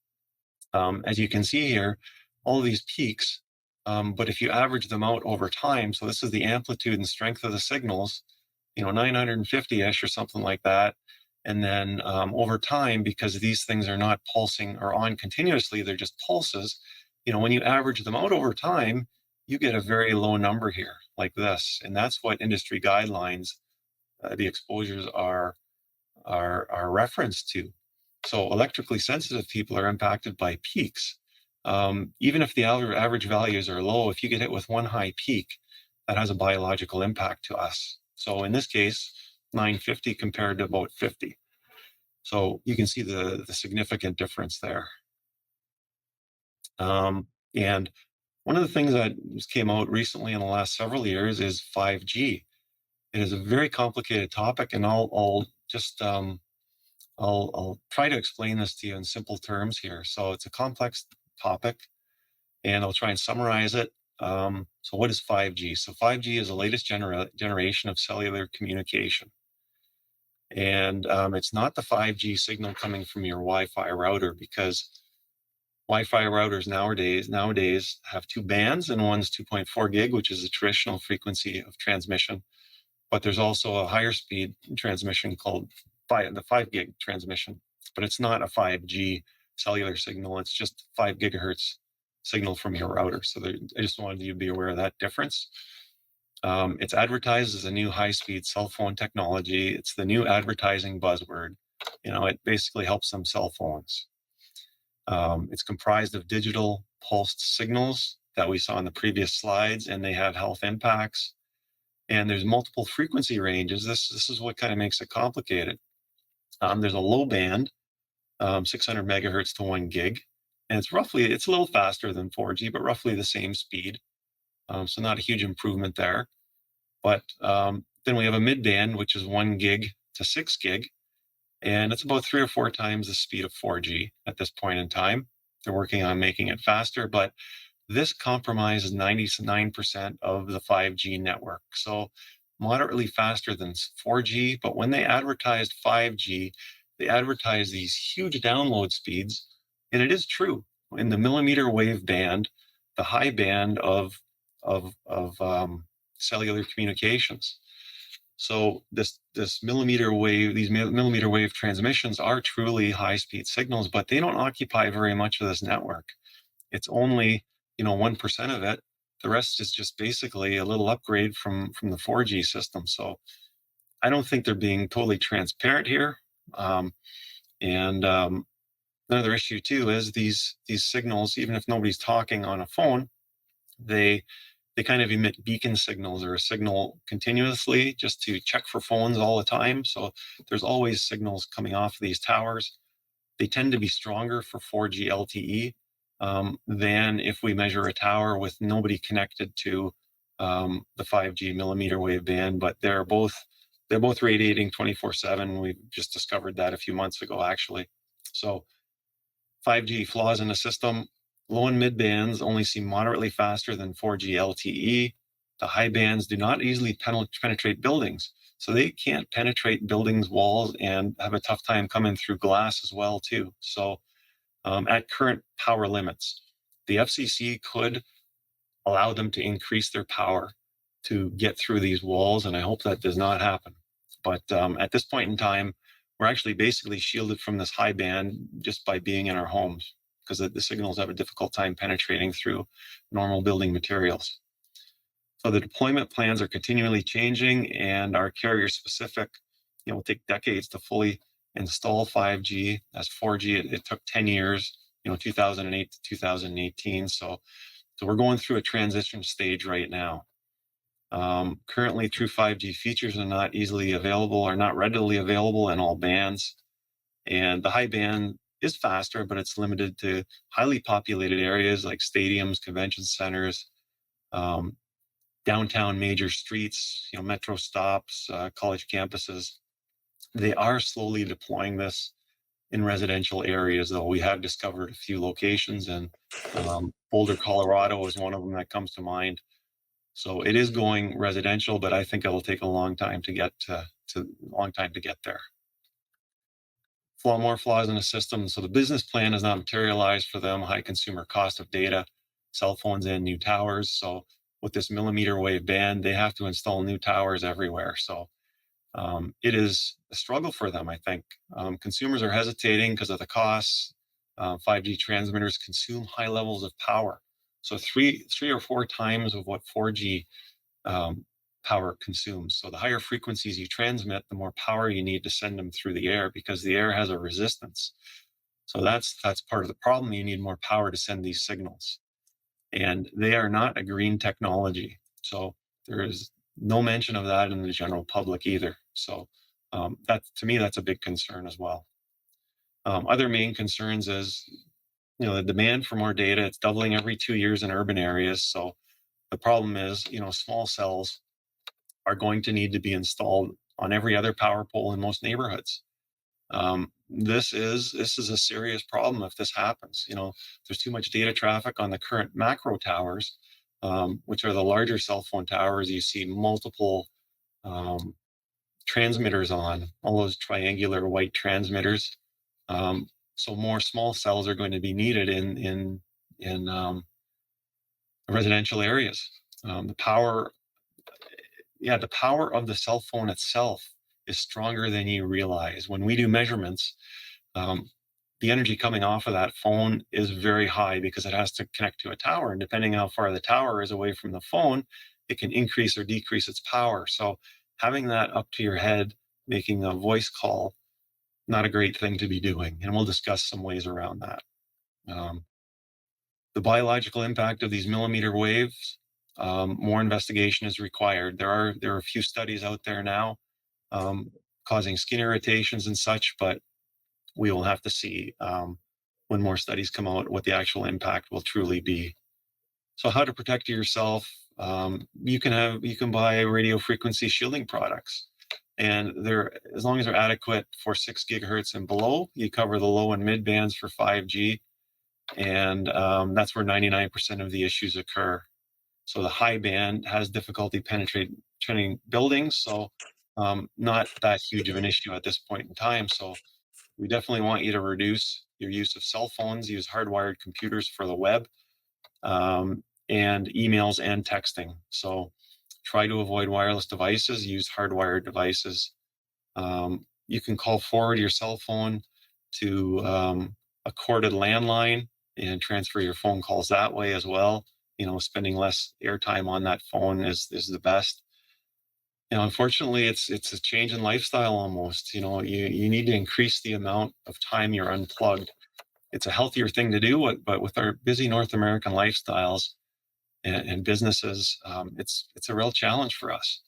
as you can see here, all these peaks But if you average them out over time, so this is the amplitude and strength of the signals, 950-ish or something like that. And then over time, because these things are not pulsing or on continuously, they're just pulses, when you average them out over time, you get a very low number here like this. And that's what industry guidelines, the exposures are referenced to. So electrically sensitive people are impacted by peaks. Even if the average values are low, if you get hit with one high peak, that has a biological impact to us. So in this case, 950 compared to about 50. So you can see the significant difference there. And one of the things that just came out recently in the last several years is 5G. It is a very complicated topic, and I'll just I'll try to explain this to you in simple terms here. So it's a complex topic, and I'll try and summarize it. So what is 5G? So 5G is the latest generation of cellular communication. And it's not the 5G signal coming from your Wi-Fi router, because Wi-Fi routers nowadays have two bands, and one's 2.4 gig, which is the traditional frequency of transmission. But there's also a higher speed transmission called the 5 gig transmission, but it's not a 5G cellular signal. It's just 5 gigahertz signal from your router. So I just wanted you to be aware of that difference. It's advertised as a new high-speed cell phone technology. It's the new advertising buzzword. It basically helps them sell phones. It's comprised of digital pulsed signals that we saw in the previous slides, and they have health impacts. And there's multiple frequency ranges. This is what kind of makes it complicated. There's a low band, 600 megahertz to 1 gig. And it's a little faster than 4G, but roughly the same speed. So not a huge improvement there. But then we have a mid band, which is 1 gig to 6 gig. And it's about 3 or 4 times the speed of 4G at this point in time. They're working on making it faster, but this compromises 99% of the 5G network. So moderately faster than 4G, but when they advertised 5G, they advertised these huge download speeds. And it is true, in the millimeter wave band, the high band of cellular communications. So these millimeter wave transmissions are truly high-speed signals, but they don't occupy very much of this network. It's only 1% of it. The rest is just basically a little upgrade from the 4G system. So I don't think they're being totally transparent here. Another issue too is these signals, even if nobody's talking on a phone, they kind of emit beacon signals, or a signal continuously just to check for phones all the time. So there's always signals coming off of these towers. They tend to be stronger for 4G LTE than if we measure a tower with nobody connected to the 5G millimeter wave band. But they're both radiating 24/7. We just discovered that a few months ago, actually. So 5G flaws in the system. Low and mid bands only seem moderately faster than 4G LTE. The high bands do not easily penetrate buildings. So they can't penetrate buildings' walls and have a tough time coming through glass as well, too. So at current power limits, the FCC could allow them to increase their power to get through these walls, and I hope that does not happen. But at this point in time, we're actually basically shielded from this high band just by being in our homes, because the signals have a difficult time penetrating through normal building materials. So the deployment plans are continually changing and are carrier specific. It will take decades to fully install 5G. As 4G, it took 10 years, 2008 to 2018. So we're going through a transition stage right now. Currently, true 5G features are not easily available, or not readily available in all bands. And the high band is faster, but it's limited to highly populated areas like stadiums, convention centers, downtown major streets, metro stops, college campuses. They are slowly deploying this in residential areas, though. We have discovered a few locations, and Boulder, Colorado is one of them that comes to mind. So it is going residential, but I think it'll take a long time to get there. More flaws in the system. So the business plan has not materialized for them. High consumer cost of data. cell phones and new towers. So with this millimeter wave band, they have to install new towers everywhere. So it is a struggle for them, I think. Consumers are hesitating because of the costs. 5G transmitters consume high levels of power. So three or four times of what 4G power consumes. So the higher frequencies you transmit, the more power you need to send them through the air, because the air has a resistance. So that's part of the problem. You need more power to send these signals. And they are not a green technology. So there is no mention of that in the general public either. So that, to me, that's a big concern as well. Other main concerns is, the demand for more data. It's doubling every 2 years in urban areas. So the problem is, small cells are going to need to be installed on every other power pole in most neighborhoods. This is a serious problem if this happens. There's too much data traffic on the current macro towers, which are the larger cell phone towers. You see multiple transmitters on, all those triangular white transmitters. So more small cells are going to be needed in residential areas. The power of the cell phone itself is stronger than you realize. When we do measurements, the energy coming off of that phone is very high because it has to connect to a tower. And depending how far the tower is away from the phone, it can increase or decrease its power. So having that up to your head, making a voice call, not a great thing to be doing. And we'll discuss some ways around that. The biological impact of these millimeter waves, more investigation is required. There are a few studies out there now causing skin irritations and such, but we will have to see when more studies come out what the actual impact will truly be. So how to protect yourself? You can buy radio frequency shielding products, and as long as they're adequate for 6 gigahertz and below, you cover the low and mid bands for 5G, and that's where 99% of the issues occur. So the high band has difficulty penetrating buildings, so not that huge of an issue at this point in time. So we definitely want you to reduce your use of cell phones, use hardwired computers for the web, and emails and texting. So try to avoid wireless devices, use hardwired devices. You can call forward your cell phone to a corded landline and transfer your phone calls that way as well. Spending less airtime on that phone is the best. Unfortunately, it's a change in lifestyle almost. You need to increase the amount of time you're unplugged. It's a healthier thing to do, but with our busy North American lifestyles and businesses, it's a real challenge for us.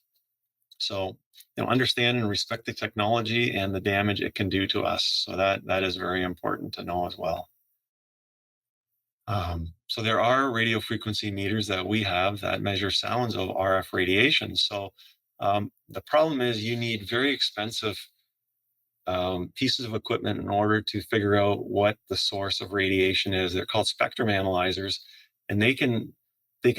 So, understand and respect the technology and the damage it can do to us. So that is very important to know as well. So there are radio frequency meters that we have that measure sounds of RF radiation. So the problem is you need very expensive pieces of equipment in order to figure out what the source of radiation is. They're called spectrum analyzers, and they can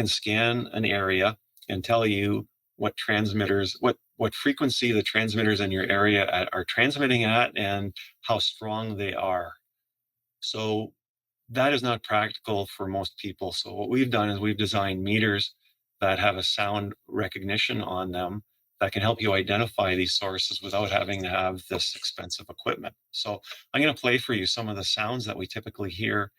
scan an area and tell you what transmitters, what frequency the transmitters in your area are transmitting at and how strong they are. So that is not practical for most people. So what we've done is we've designed meters that have a sound recognition on them that can help you identify these sources without having to have this expensive equipment. So I'm going to play for you some of the sounds that we typically hear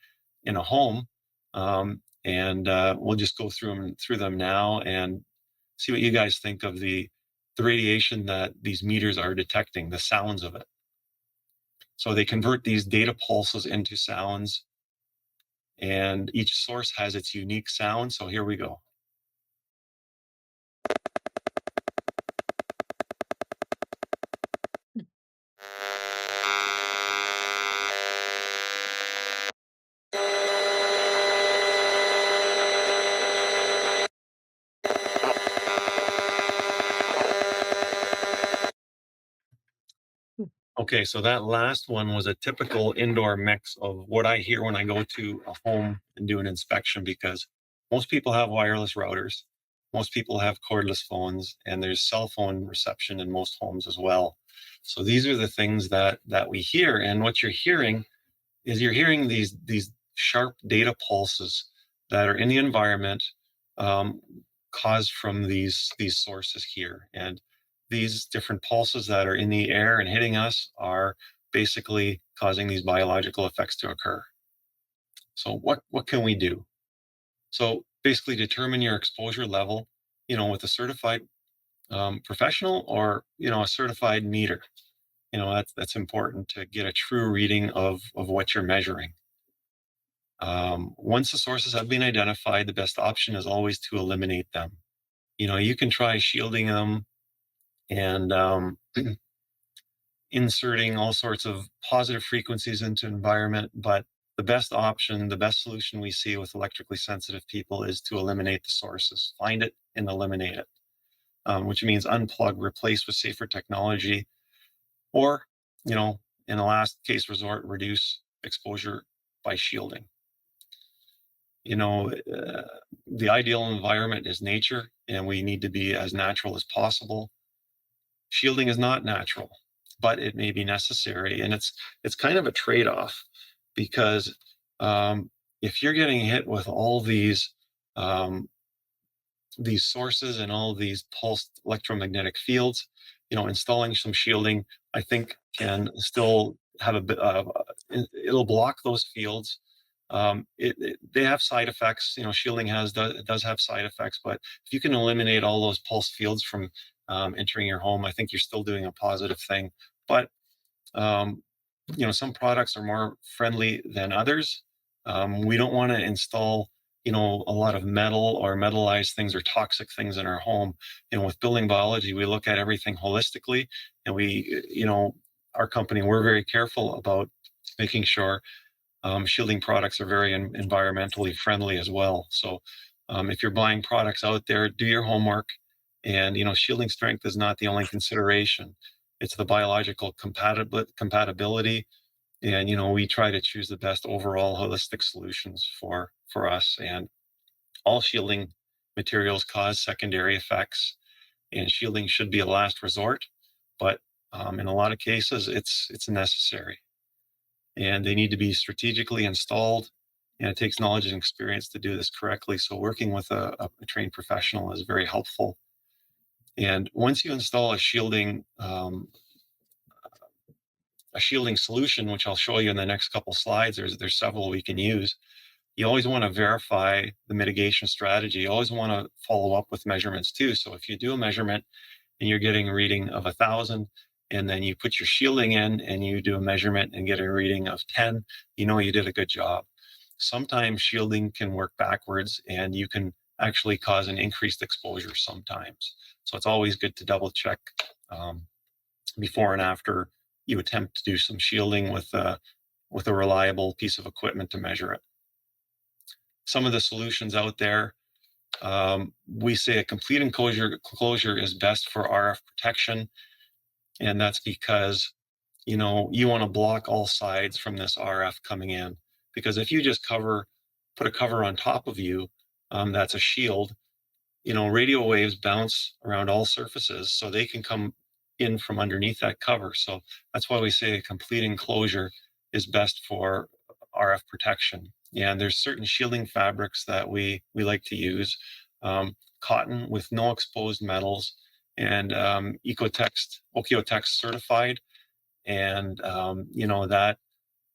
in a home, and we'll just go through them now and see what you guys think of the radiation that these meters are detecting, the sounds of it. So they convert these data pulses into sounds, and each source has its unique sound. So here we go. Okay, so that last one was a typical indoor mix of what I hear when I go to a home and do an inspection, because most people have wireless routers, most people have cordless phones, and there's cell phone reception in most homes as well. So these are the things that we hear, and what you're hearing is these sharp data pulses that are in the environment caused from these sources here. And these different pulses that are in the air and hitting us are basically causing these biological effects to occur. So what can we do? So basically determine your exposure level, with a certified professional or, a certified meter. That's important to get a true reading of what you're measuring. Once the sources have been identified, the best option is always to eliminate them. You can try shielding them and inserting all sorts of positive frequencies into environment, but the best option, the best solution we see with electrically sensitive people is to eliminate the sources, find it and eliminate it, which means unplug, replace with safer technology, or, in the last case resort, reduce exposure by shielding. The ideal environment is nature, and we need to be as natural as possible. Shielding is not natural, but it may be necessary, and it's kind of a trade-off, because if you're getting hit with all these sources and all these pulsed electromagnetic fields, installing some shielding, I think, can still have a bit of, it'll block those fields. They have side effects. Shielding does have side effects, but if you can eliminate all those pulse fields from entering your home, I think you're still doing a positive thing. But some products are more friendly than others. We don't want to install a lot of metal or metallized things or toxic things in our home. With building biology, we look at everything holistically, and our company, we're very careful about making sure shielding products are very environmentally friendly as well. So if you're buying products out there, do your homework. And, shielding strength is not the only consideration. It's the biological compatibility. And, we try to choose the best overall holistic solutions for us. And all shielding materials cause secondary effects, and shielding should be a last resort. But in a lot of cases, it's necessary. And they need to be strategically installed, and it takes knowledge and experience to do this correctly. So working with a trained professional is very helpful. And once you install a shielding solution, which I'll show you in the next couple slides, there's several we can use. You always want to verify the mitigation strategy. You always want to follow up with measurements too. So if you do a measurement and you're getting a reading of 1,000, and then you put your shielding in and you do a measurement and get a reading of 10, you did a good job. Sometimes shielding can work backwards, and you can actually cause an increased exposure sometimes. So it's always good to double check before and after you attempt to do some shielding with a reliable piece of equipment to measure it. Some of the solutions out there, we say a complete enclosure is best for RF protection. And that's because, you want to block all sides from this RF coming in. Because if you just put a cover on top of you, that's a shield, radio waves bounce around all surfaces, so they can come in from underneath that cover. So that's why we say a complete enclosure is best for RF protection. And there's certain shielding fabrics that we like to use. Cotton with no exposed metals, and Okotex certified, and that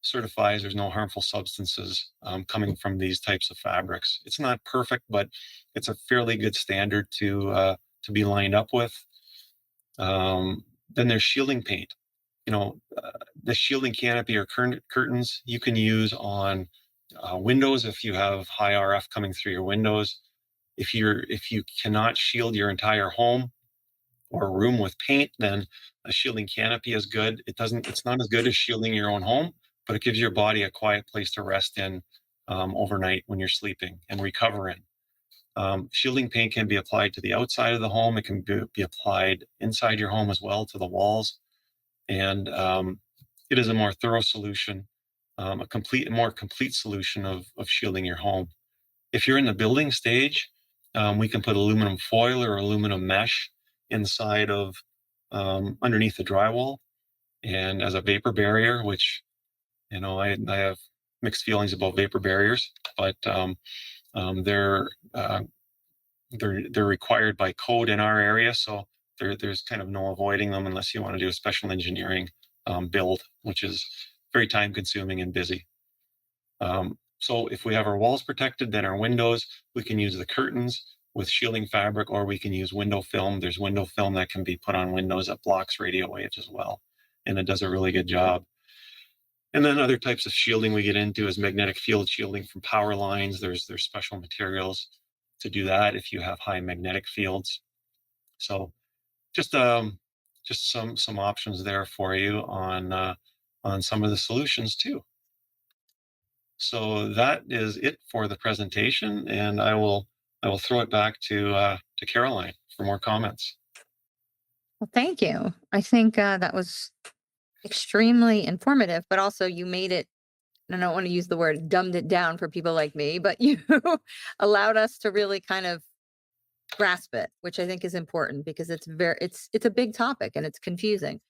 certifies there's no harmful substances coming from these types of fabrics. It's not perfect, but it's a fairly good standard to be lined up with. Then there's shielding paint. The shielding canopy or curtains you can use on windows if you have high RF coming through your windows. If you cannot shield your entire home or a room with paint, then a shielding canopy is good. It's not as good as shielding your own home, but it gives your body a quiet place to rest in overnight when you're sleeping and recover in. Shielding paint can be applied to the outside of the home. It can be applied inside your home as well, to the walls. And it is a more thorough solution, a more complete solution of shielding your home. If you're in the building stage, we can put aluminum foil or aluminum mesh inside of underneath the drywall, and as a vapor barrier, which I have mixed feelings about vapor barriers, but They're required by code in our area, so there's kind of no avoiding them unless you want to do a special engineering build, which is very time consuming and busy. So if we have our walls protected, then our windows, we can use the curtains with shielding fabric, or we can use window film. There's window film that can be put on windows that blocks radio waves as well, and it does a really good job. And then other types of shielding we get into is magnetic field shielding from power lines. There's special materials to do that if you have high magnetic fields. So just some options there for you on some of the solutions too. So that is it for the presentation, and I will throw it back to Caroline for more comments. Well, thank you. I think that was extremely informative, but also you made it, and I don't want to use the word dumbed it down for people like me, but you allowed us to really kind of grasp it, which I think is important because it's a big topic and it's confusing.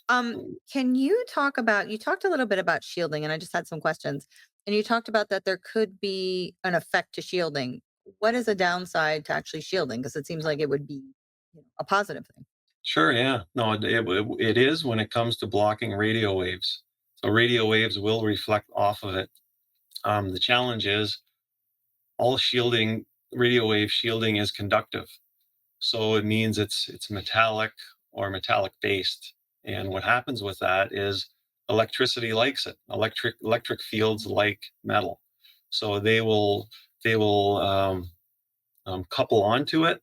Can you talk about, you talked a little bit about shielding, and I just had some questions. And you talked about that there could be an effect to shielding. What is a downside to actually shielding? Because it seems like it would be a positive thing. Sure, yeah. No, it is when it comes to blocking radio waves. So radio waves will reflect off of it. The challenge is all shielding, radio wave shielding is conductive. So it means it's metallic or metallic based. And what happens with that is electricity likes it. Electric fields like metal. So they will couple onto it,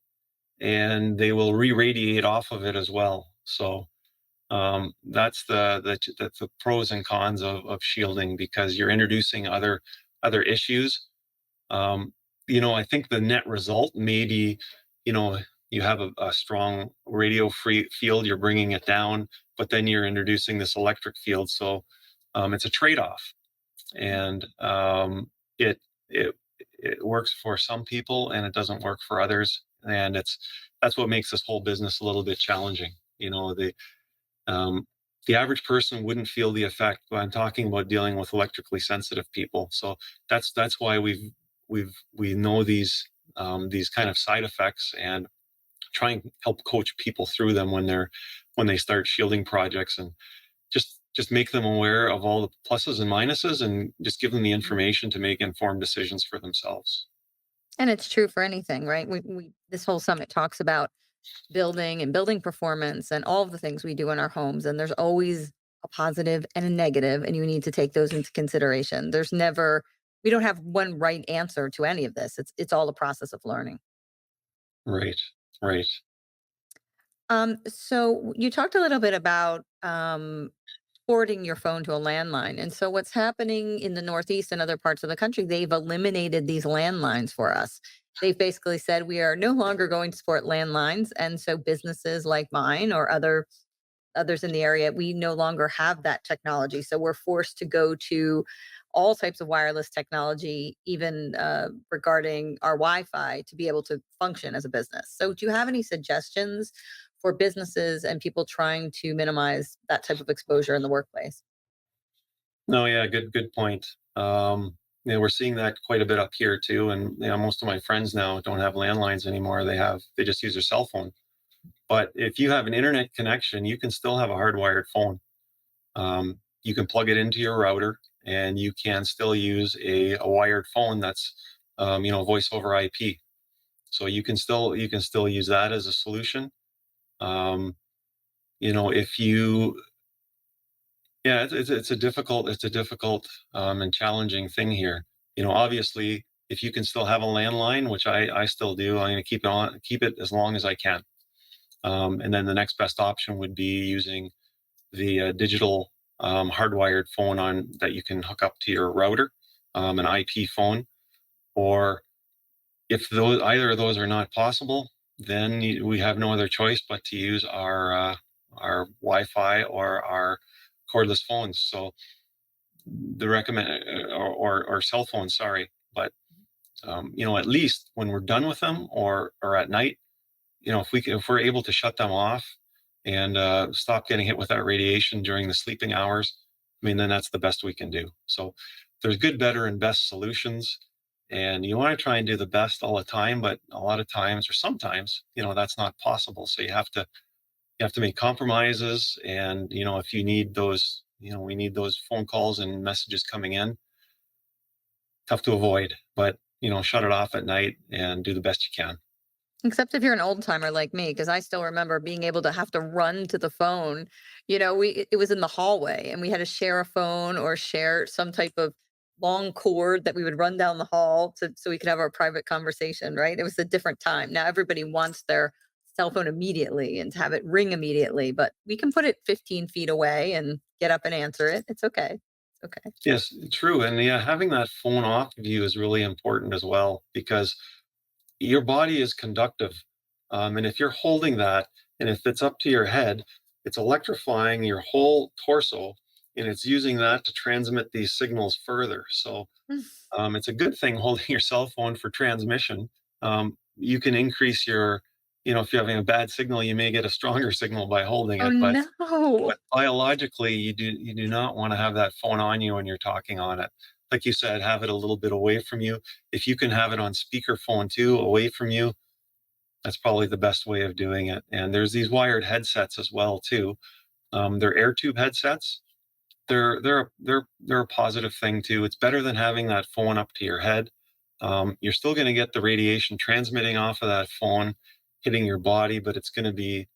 and they will re-radiate off of it as well. So that's the pros and cons of shielding, because you're introducing other issues. I think the net result may be, you have a strong radio free field, you're bringing it down, but then you're introducing this electric field. So it's a trade-off, and it it it works for some people and it doesn't work for others, and that's what makes this whole business a little bit challenging. Um, the average person wouldn't feel the effect, but I'm talking about dealing with electrically sensitive people. So that's why we know these kind of side effects, and try and help coach people through them when they start shielding projects, and just make them aware of all the pluses and minuses, and just give them the information to make informed decisions for themselves. And it's true for anything, right? We this whole summit talks about building and building performance and all of the things we do in our homes. And there's always a positive and a negative, and you need to take those into consideration. We don't have one right answer to any of this. It's all a process of learning. Right, right. So you talked a little bit about porting your phone to a landline. And so what's happening in the Northeast and other parts of the country, they've eliminated these landlines for us. They've basically said we are no longer going to support landlines. And so businesses like mine or others in the area, we no longer have that technology. So we're forced to go to all types of wireless technology, even regarding our Wi-Fi, to be able to function as a business. So do you have any suggestions for businesses and people trying to minimize that type of exposure in the workplace? No, yeah, good point. We're seeing that quite a bit up here too, and most of my friends now don't have landlines anymore. They just use their cell phone. But if you have an internet connection, you can still have a hardwired phone. You can plug it into your router, and you can still use a wired phone that's voice over IP. So you can still use that as a solution. If you Yeah, it's a difficult and challenging thing here. Obviously, if you can still have a landline, which I still do, I'm going to keep it as long as I can. And then the next best option would be using the digital hardwired phone on that you can hook up to your router, an IP phone. Or if either of those are not possible, then we have no other choice but to use our Wi-Fi or our cordless phones. So the recommend or cell phones, sorry, but at least when we're done with them, or at night, if we're able to shut them off and stop getting hit with that radiation during the sleeping hours, I mean, then that's the best we can do. So there's good, better, and best solutions, And you want to try and do the best all the time, but a lot of times, or sometimes, that's not possible. So you have to make compromises. And if you need those, we need those phone calls and messages coming in. Tough to avoid, but shut it off at night and do the best you can. Except if you're an old timer like me, because I still remember being able to have to run to the phone. It was in the hallway and we had to share a phone or share some type of long cord that we would run down the hall so we could have our private conversation, right? It was a different time. Now everybody wants their cell phone immediately and to have it ring immediately, but we can put it 15 feet away and get up and answer it. It's okay. It's okay. Yes, true. And yeah, having that phone off of you is really important as well, because your body is conductive. And if you're holding that and if it's up to your head, it's electrifying your whole torso and it's using that to transmit these signals further. So it's a good thing holding your cell phone for transmission. You can increase if you're having a bad signal, you may get a stronger signal by holding Oh it. But no. biologically, you do not want to have that phone on you when you're talking on it. Like you said, have it a little bit away from you. If you can have it on speakerphone too, away from you, that's probably the best way of doing it. And there's these wired headsets as well too. They're air tube headsets. They're a positive thing too. It's better than having that phone up to your head. You're still going to get the radiation transmitting off of that phone, hitting your body, but it's going to be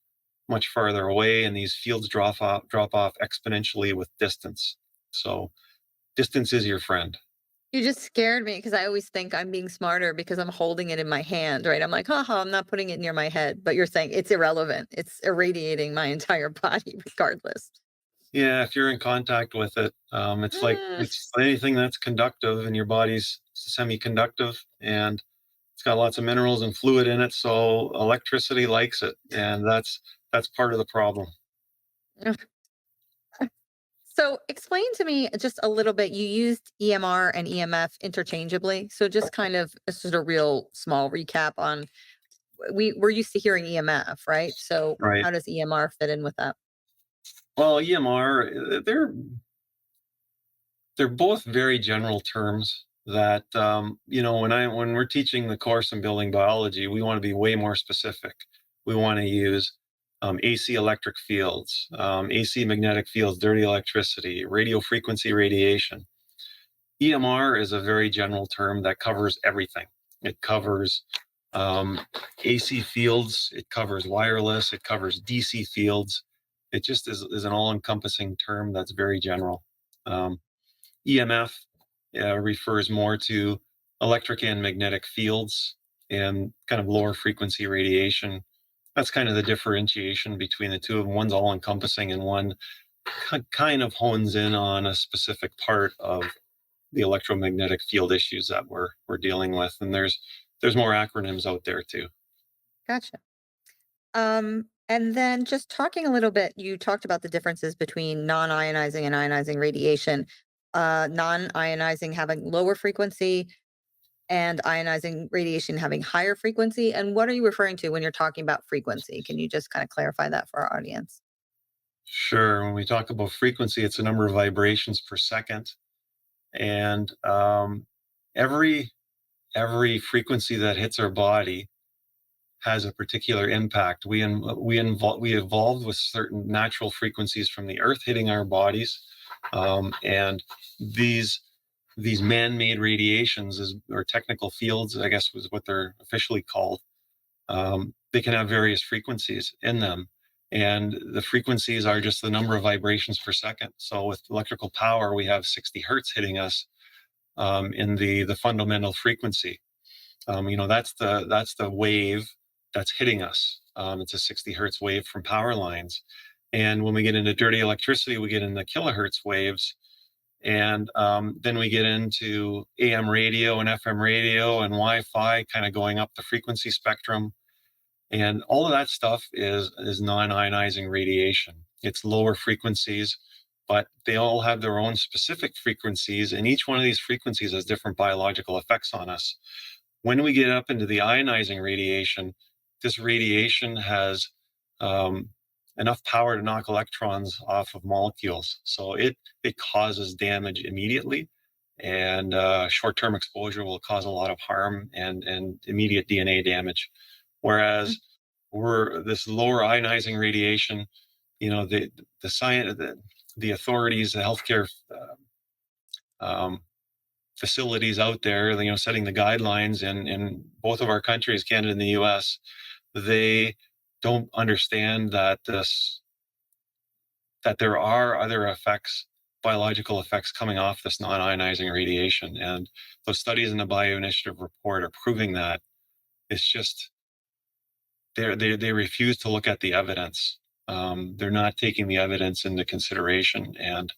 much farther away, and these fields drop off exponentially with distance. So distance is your friend. You just scared me because I always think I'm being smarter because I'm holding it in my hand, right? I'm like, haha, I'm not putting it near my head. But you're saying it's irrelevant. It's irradiating my entire body regardless. Yeah, if you're in contact with it, it's like Mm. it's anything that's conductive, and your body's semiconductive, and it's got lots of minerals and fluid in it, so electricity likes it, and that's part of the problem. So explain to me just a little bit. You used EMR and EMF interchangeably. So just kind of this is a real small recap on we're used to hearing EMF, right? So Right. how does EMR fit in with that? Well, EMR, they're both very general terms that when we're teaching the course in building biology, we want to be way more specific. We want to use AC electric fields, AC magnetic fields, dirty electricity, radio frequency radiation. EMR is a very general term that covers everything. It covers um, AC fields, it covers wireless, it covers DC fields. It just is an all-encompassing term that's very general. EMF refers more to electric and magnetic fields and kind of lower frequency radiation. That's kind of the differentiation between the two of them. One's all encompassing and one kind of hones in on a specific part of the electromagnetic field issues that we're dealing with. And there's more acronyms out there too. Gotcha. And then just talking a little bit, you talked about the differences between non-ionizing and ionizing radiation. Non-ionizing having lower frequency and ionizing radiation having higher frequency. And what are you referring to when you're talking about frequency? Can you just kind of clarify that for our audience? Sure. When we talk about frequency, it's a number of vibrations per second. And every frequency that hits our body has a particular impact. We evolved with certain natural frequencies from the earth hitting our bodies, and these man-made radiations, or technical fields, I guess was what they're officially called. They can have various frequencies in them, and the frequencies are just the number of vibrations per second. So with electrical power, we have 60 hertz hitting us in the fundamental frequency. That's the wave that's hitting us. It's a 60 hertz wave from power lines. And when we get into dirty electricity, we get into kilohertz waves. And then we get into AM radio and FM radio and Wi-Fi, kind of going up the frequency spectrum. And all of that stuff is non-ionizing radiation. It's lower frequencies, but they all have their own specific frequencies. And each one of these frequencies has different biological effects on us. When we get up into the ionizing radiation, this radiation has enough power to knock electrons off of molecules. So it causes damage immediately. and short-term exposure will cause a lot of harm and immediate DNA damage. Whereas this lower ionizing radiation, the science, the authorities, the healthcare um, facilities out there, setting the guidelines in both of our countries, Canada and the U.S., they don't understand that there are other effects, biological effects coming off this non-ionizing radiation. And those studies in the Bioinitiative report are proving that. It's just they refuse to look at the evidence. They're not taking the evidence into consideration, and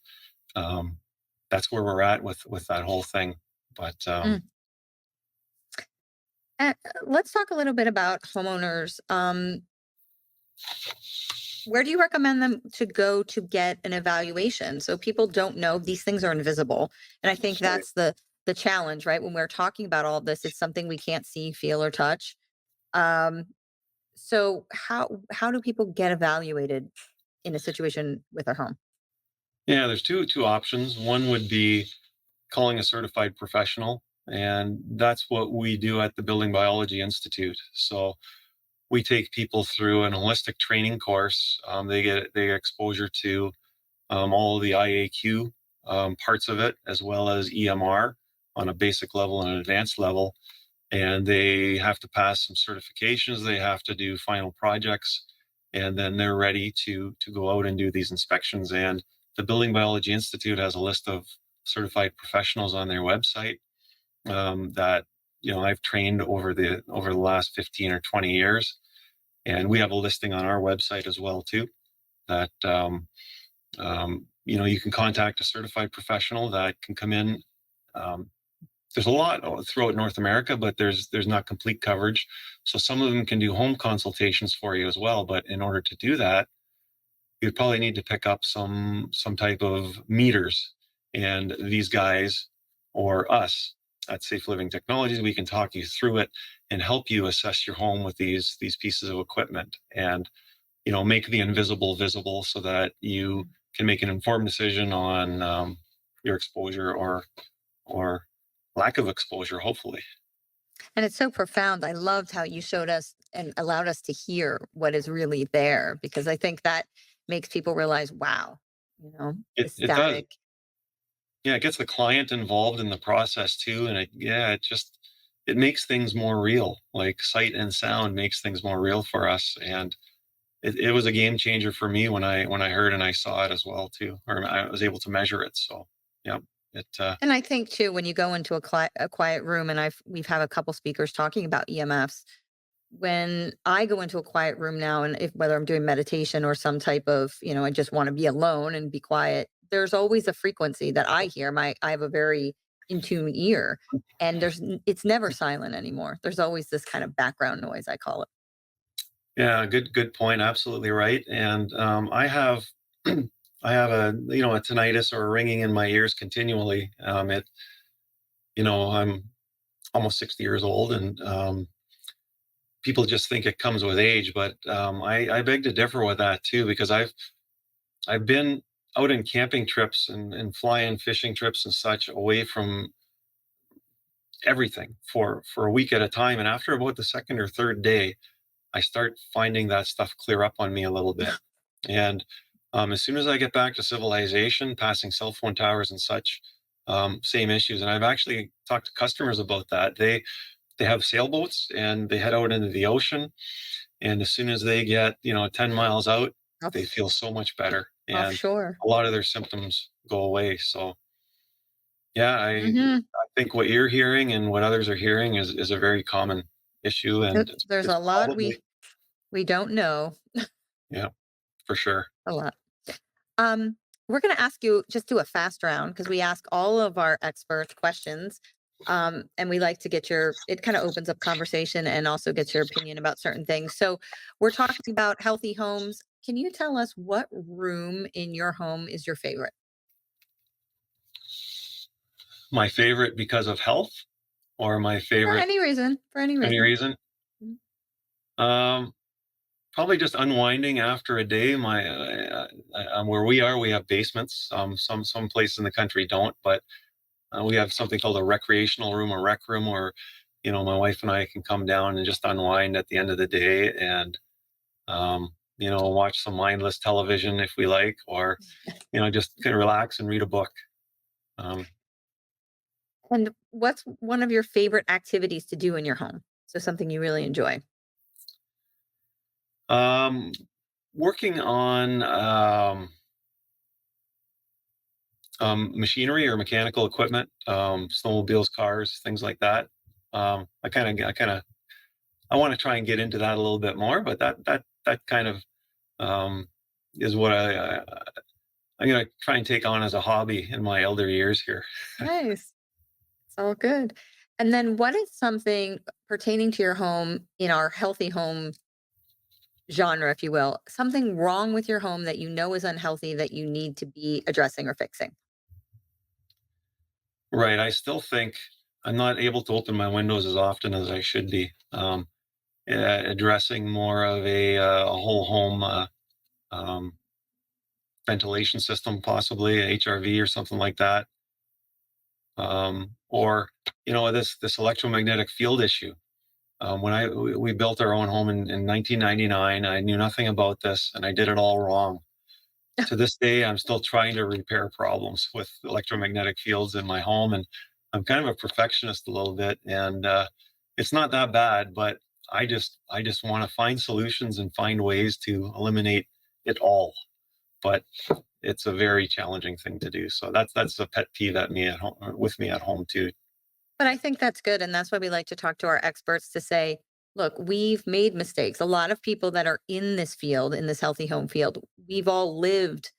that's where we're at with that whole thing. But Let's talk a little bit about homeowners. Where do you recommend them to go to get an evaluation? So people don't know, these things are invisible. And I think that's the challenge, right? When we're talking about all of this, it's something we can't see, feel, or touch. Um, so how do people get evaluated in a situation with their home? yeah, there's two options. One would be calling a certified professional, and that's what we do at the Building Biology Institute. So we take people through an holistic training course. They get exposure to all of the IAQ parts of it, as well as EMR on a basic level and an advanced level. And they have to pass some certifications. They have to do final projects, and then they're ready to go out and do these inspections. And the Building Biology Institute has a list of certified professionals on their website that I've trained over the last 15 or 20 years, and we have a listing on our website as well too. That you can contact a certified professional that can come in. There's a lot throughout North America, but there's not complete coverage. So some of them can do home consultations for you as well. But in order to do that, you'd probably need to pick up some type of meters. And these guys or us at Safe Living Technologies, we can talk you through it and help you assess your home with these pieces of equipment, and make the invisible visible so that you can make an informed decision on your exposure or lack of exposure, hopefully. And it's so profound. I loved how you showed us and allowed us to hear what is really there, because I think that makes people realize, wow, the It does. static. Yeah, it gets the client involved in the process too, and it makes things more real. Like sight and sound makes things more real for us, and it was a game changer for me when I heard and I saw it as well too, or I was able to measure it. So yeah, it And I think too, when you go into a quiet room, and we've had a couple speakers talking about EMFs. When I go into a quiet room now, and whether I'm doing meditation or some type of, I just want to be alone and be quiet, there's always a frequency that I hear. I have a very in tune ear, and it's never silent anymore. There's always this kind of background noise, I call it. Yeah, good point. Absolutely right. And I have I have a tinnitus or a ringing in my ears continually. I'm almost 60 years old, and people just think it comes with age, but I beg to differ with that too, because I've been out in camping trips and flying fishing trips and such, away from everything for a week at a time, and after about the second or third day, I start finding that stuff clear up on me a little bit. And as soon as I get back to civilization, passing cell phone towers and such, same issues. And I've actually talked to customers about that. They have sailboats and they head out into the ocean, and as soon as they get 10 miles out, Off, they feel so much better, and offshore. a lot of their symptoms go away. So yeah, I Hmm. think what you're hearing and what others are hearing is a very common issue, and There's it's a lot probably, we don't know. yeah, for sure. A lot. Um, we're going to ask you, just do a fast round, because we ask all of our experts questions. And we like to get it kind of opens up conversation and also gets your opinion about certain things. So we're talking about healthy homes. Can you tell us what room in your home is your favorite? My favorite because of health, or my For favorite any reason. For any for any reason. reason? Mm. Um, Probably just unwinding after a day. Where we are, we have basements. Some places in the country don't, but We have something called a recreational room, a rec room, where my wife and I can come down and just unwind at the end of the day, and watch some mindless television if we like, or just kind of relax and read a book. Um, And what's one of your favorite activities to do in your home? So something you really enjoy. um, Working on machinery or mechanical equipment, snowmobiles, cars, things like that. I want to try and get into that a little bit more, but that kind of um, is what I'm going to try and take on as a hobby in my elder years here. Nice. It's all good. And then what is something pertaining to your home in our healthy home genre, if you will, something wrong with your home that you know is unhealthy that you need to be addressing or fixing? Right. I still think I'm not able to open my windows as often as I should be. Addressing more of a whole home um, ventilation system, possibly a HRV or something like that, or this electromagnetic field issue. When we built our own home in 1999, I knew nothing about this, and I did it all wrong. To this day, I'm still trying to repair problems with electromagnetic fields in my home, and I'm kind of a perfectionist a little bit, and it's not that bad, but I just want to find solutions and find ways to eliminate it all. But it's a very challenging thing to do. So that's a pet peeve at me at home, with me at home too. But I think that's good. And that's why we like to talk to our experts to say, look, we've made mistakes. A lot of people that are in this field, in this healthy home field, we've all lived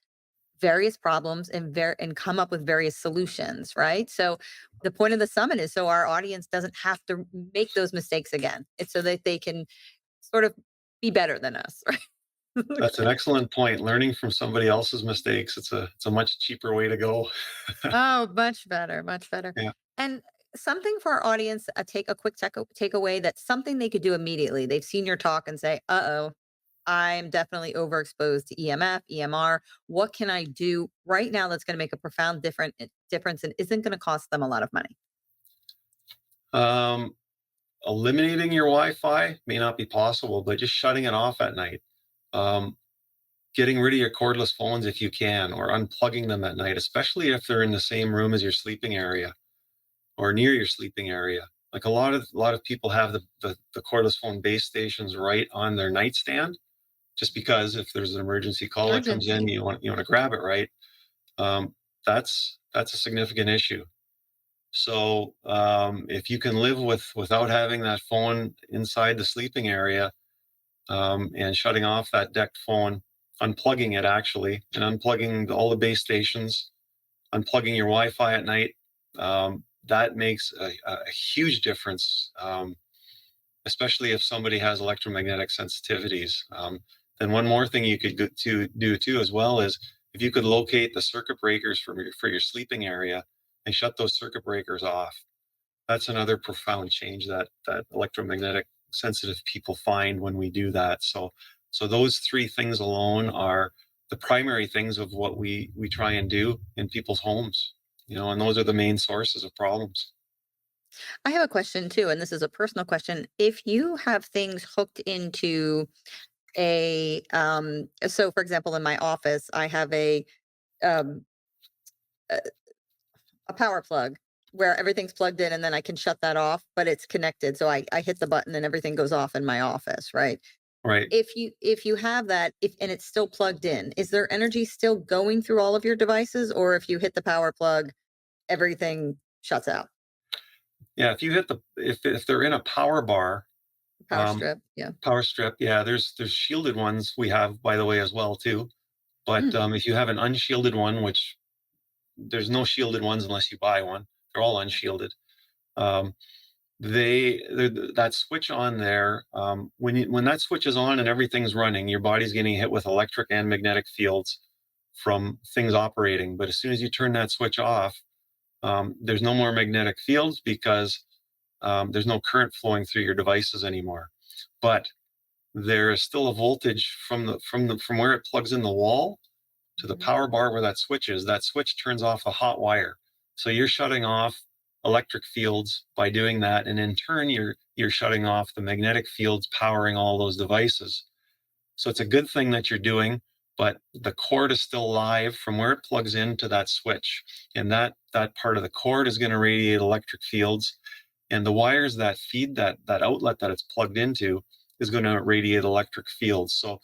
various problems and come up with various solutions, right? So the point of the summit is so our audience doesn't have to make those mistakes again. It's so that they can sort of be better than us, right? That's an excellent point. Learning from somebody else's mistakes, it's a much cheaper way to go. Oh, much better, much better. Yeah. And something for our audience, take a quick takeaway that's something they could do immediately. They've seen your talk and say, "Uh-oh, I'm definitely overexposed to EMF, EMR. What can I do right now that's going to make a profound difference and isn't going to cost them a lot of money?" Um, Eliminating your Wi-Fi may not be possible, but just shutting it off at night. Um, Getting rid of your cordless phones if you can, or unplugging them at night, especially if they're in the same room as your sleeping area or near your sleeping area. Like a lot of people have the cordless phone base stations right on their nightstand, just because if there's an emergency call that comes in, Emergency. you want to grab it, right? Um, that's a significant issue. So if you can live without having that phone inside the sleeping area, and shutting off that decked phone, unplugging it actually, and unplugging all the base stations, unplugging your Wi-Fi at night, that makes a huge difference, especially if somebody has electromagnetic sensitivities. Then one more thing you could do too as well is if you could locate the circuit breakers for your sleeping area and shut those circuit breakers off. That's another profound change that electromagnetic sensitive people find when we do that. So those three things alone are the primary things of what we try and do in people's homes. And those are the main sources of problems. I have a question too, and this is a personal question. If you have things hooked into so for example, in my office, I have um, a a power plug where everything's plugged in and then I can shut that off, but it's connected. So I hit the button and everything goes off in my office, right? Right. If you have that, if and it's still plugged in, is there energy still going through all of your devices? Or if you hit the power plug, everything shuts out? Yeah. If they're in a power bar, Power um, strip. Yeah. power strip, yeah, there's shielded ones we have, by the way, as well too. But Mm, if you have an unshielded one, which there's no shielded ones unless you buy one, they're all unshielded. Um, that switch on there, when that switch is on and everything's running, your body's getting hit with electric and magnetic fields from things operating. But as soon as you turn that switch off, there's no more magnetic fields because there's no current flowing through your devices anymore. But there is still a voltage from where it plugs in the wall to the mhm. power bar where that switch is. That switch turns off the hot wire. So you're shutting off electric fields by doing that, and in turn, you're shutting off the magnetic fields powering all those devices. So it's a good thing that you're doing, but the cord is still live from where it plugs into that switch, and that part of the cord is going to radiate electric fields, and the wires that feed that outlet that it's plugged into is going to radiate electric fields. So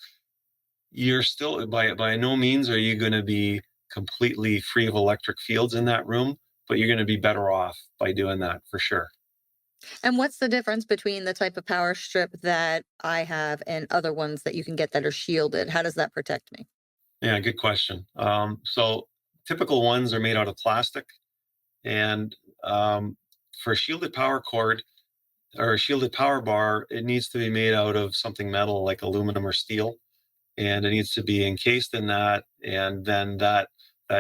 you're still, by no means are you going to be completely free of electric fields in that room, but you're going to be better off by doing that for sure. And what's the difference between the type of power strip that I have and other ones that you can get that are shielded? How does that protect me? Yeah, good question. So typical ones are made out of plastic, and for a shielded power cord or a shielded power bar, it needs to be made out of something metal like aluminum or steel, and it needs to be encased in that, and then that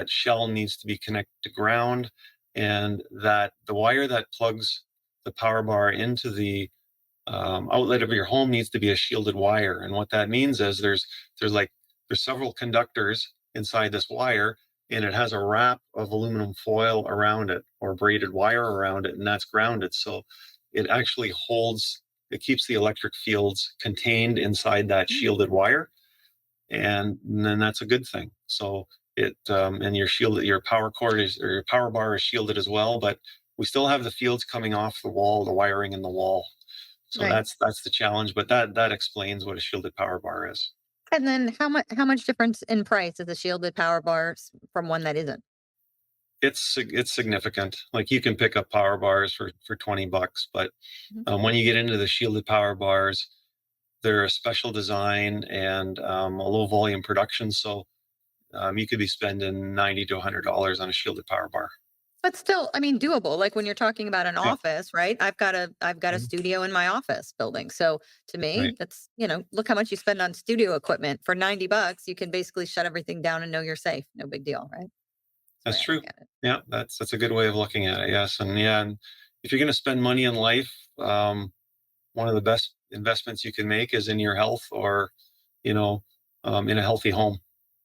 shell needs to be connected to ground, and that the wire that plugs the power bar into the outlet of your home needs to be a shielded wire. And what that means is there's like there's several conductors inside this wire, and it has a wrap of aluminum foil around it or braided wire around it, and that's grounded. So it actually it keeps the electric fields contained inside that shielded wire, and then that's a good thing. So and your power cord or your power bar is shielded as well, but we still have the fields coming off the wall, the wiring in the wall. So Right. that's the challenge, but that explains what a shielded power bar is. And then how much difference in price is a shielded power bar from one that isn't? It's significant. Like you can pick up power bars for $20, but Mhm. when you get into the shielded power bars, they're a special design and a low volume production. So you could be spending $90 to $100 on a shielded power bar. But still, I mean, doable. Like when you're talking about an Yeah, office, right? I've got a Mhm. studio in my office building. So to me, right. that's, look how much you spend on studio equipment for $90. You can basically shut everything down and know you're safe. No big deal, right? That's the That's way I true. look at it. Yeah, that's a good way of looking at it. Yes, and yeah, and if you're going to spend money in life, one of the best investments you can make is in your health, or you know, in a healthy home.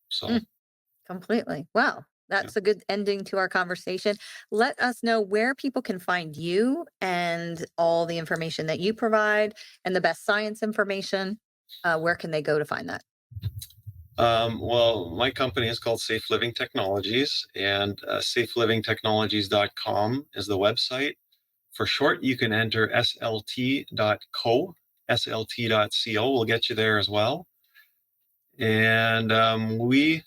So Mm, completely. Well, yeah. that's a good ending to our conversation. Let us know where people can find you and all the information that you provide and the best science information. Where can they go to find that? Well, my company is called Safe Living Technologies, and safelivingtechnologies.com is the website. For short, you can enter slt.co, slt.co will get you there as well. And we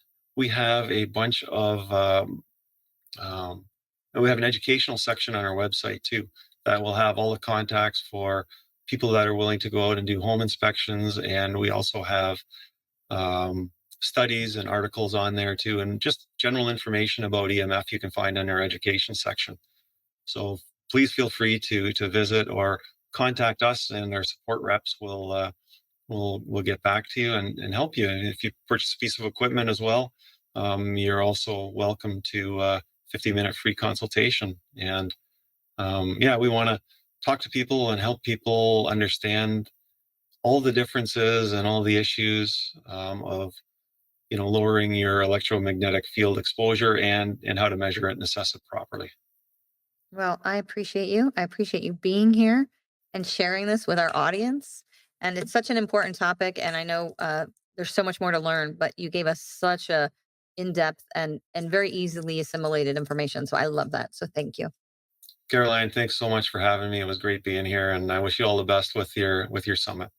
have a bunch of um, we have an educational section on our website too that will have all the contacts for people that are willing to go out and do home inspections, and we also have um, studies and articles on there too, and just general information about EMF you can find in our education section. So please feel free to visit or contact us, and our support reps will get back to you and help you. And if you purchase a piece of equipment as well, you're also welcome to 50-minute free consultation. And yeah, we want to talk to people and help people understand all the differences and all the issues of lowering your electromagnetic field exposure and how to measure it and assess it properly. Well, I appreciate you. I appreciate you being here and sharing this with our audience. And it's such an important topic. And I know there's so much more to learn, but you gave us such a in-depth and very easily assimilated information. So I love that. So thank you. Caroline, thanks so much for having me. It was great being here, and I wish you all the best with your summit.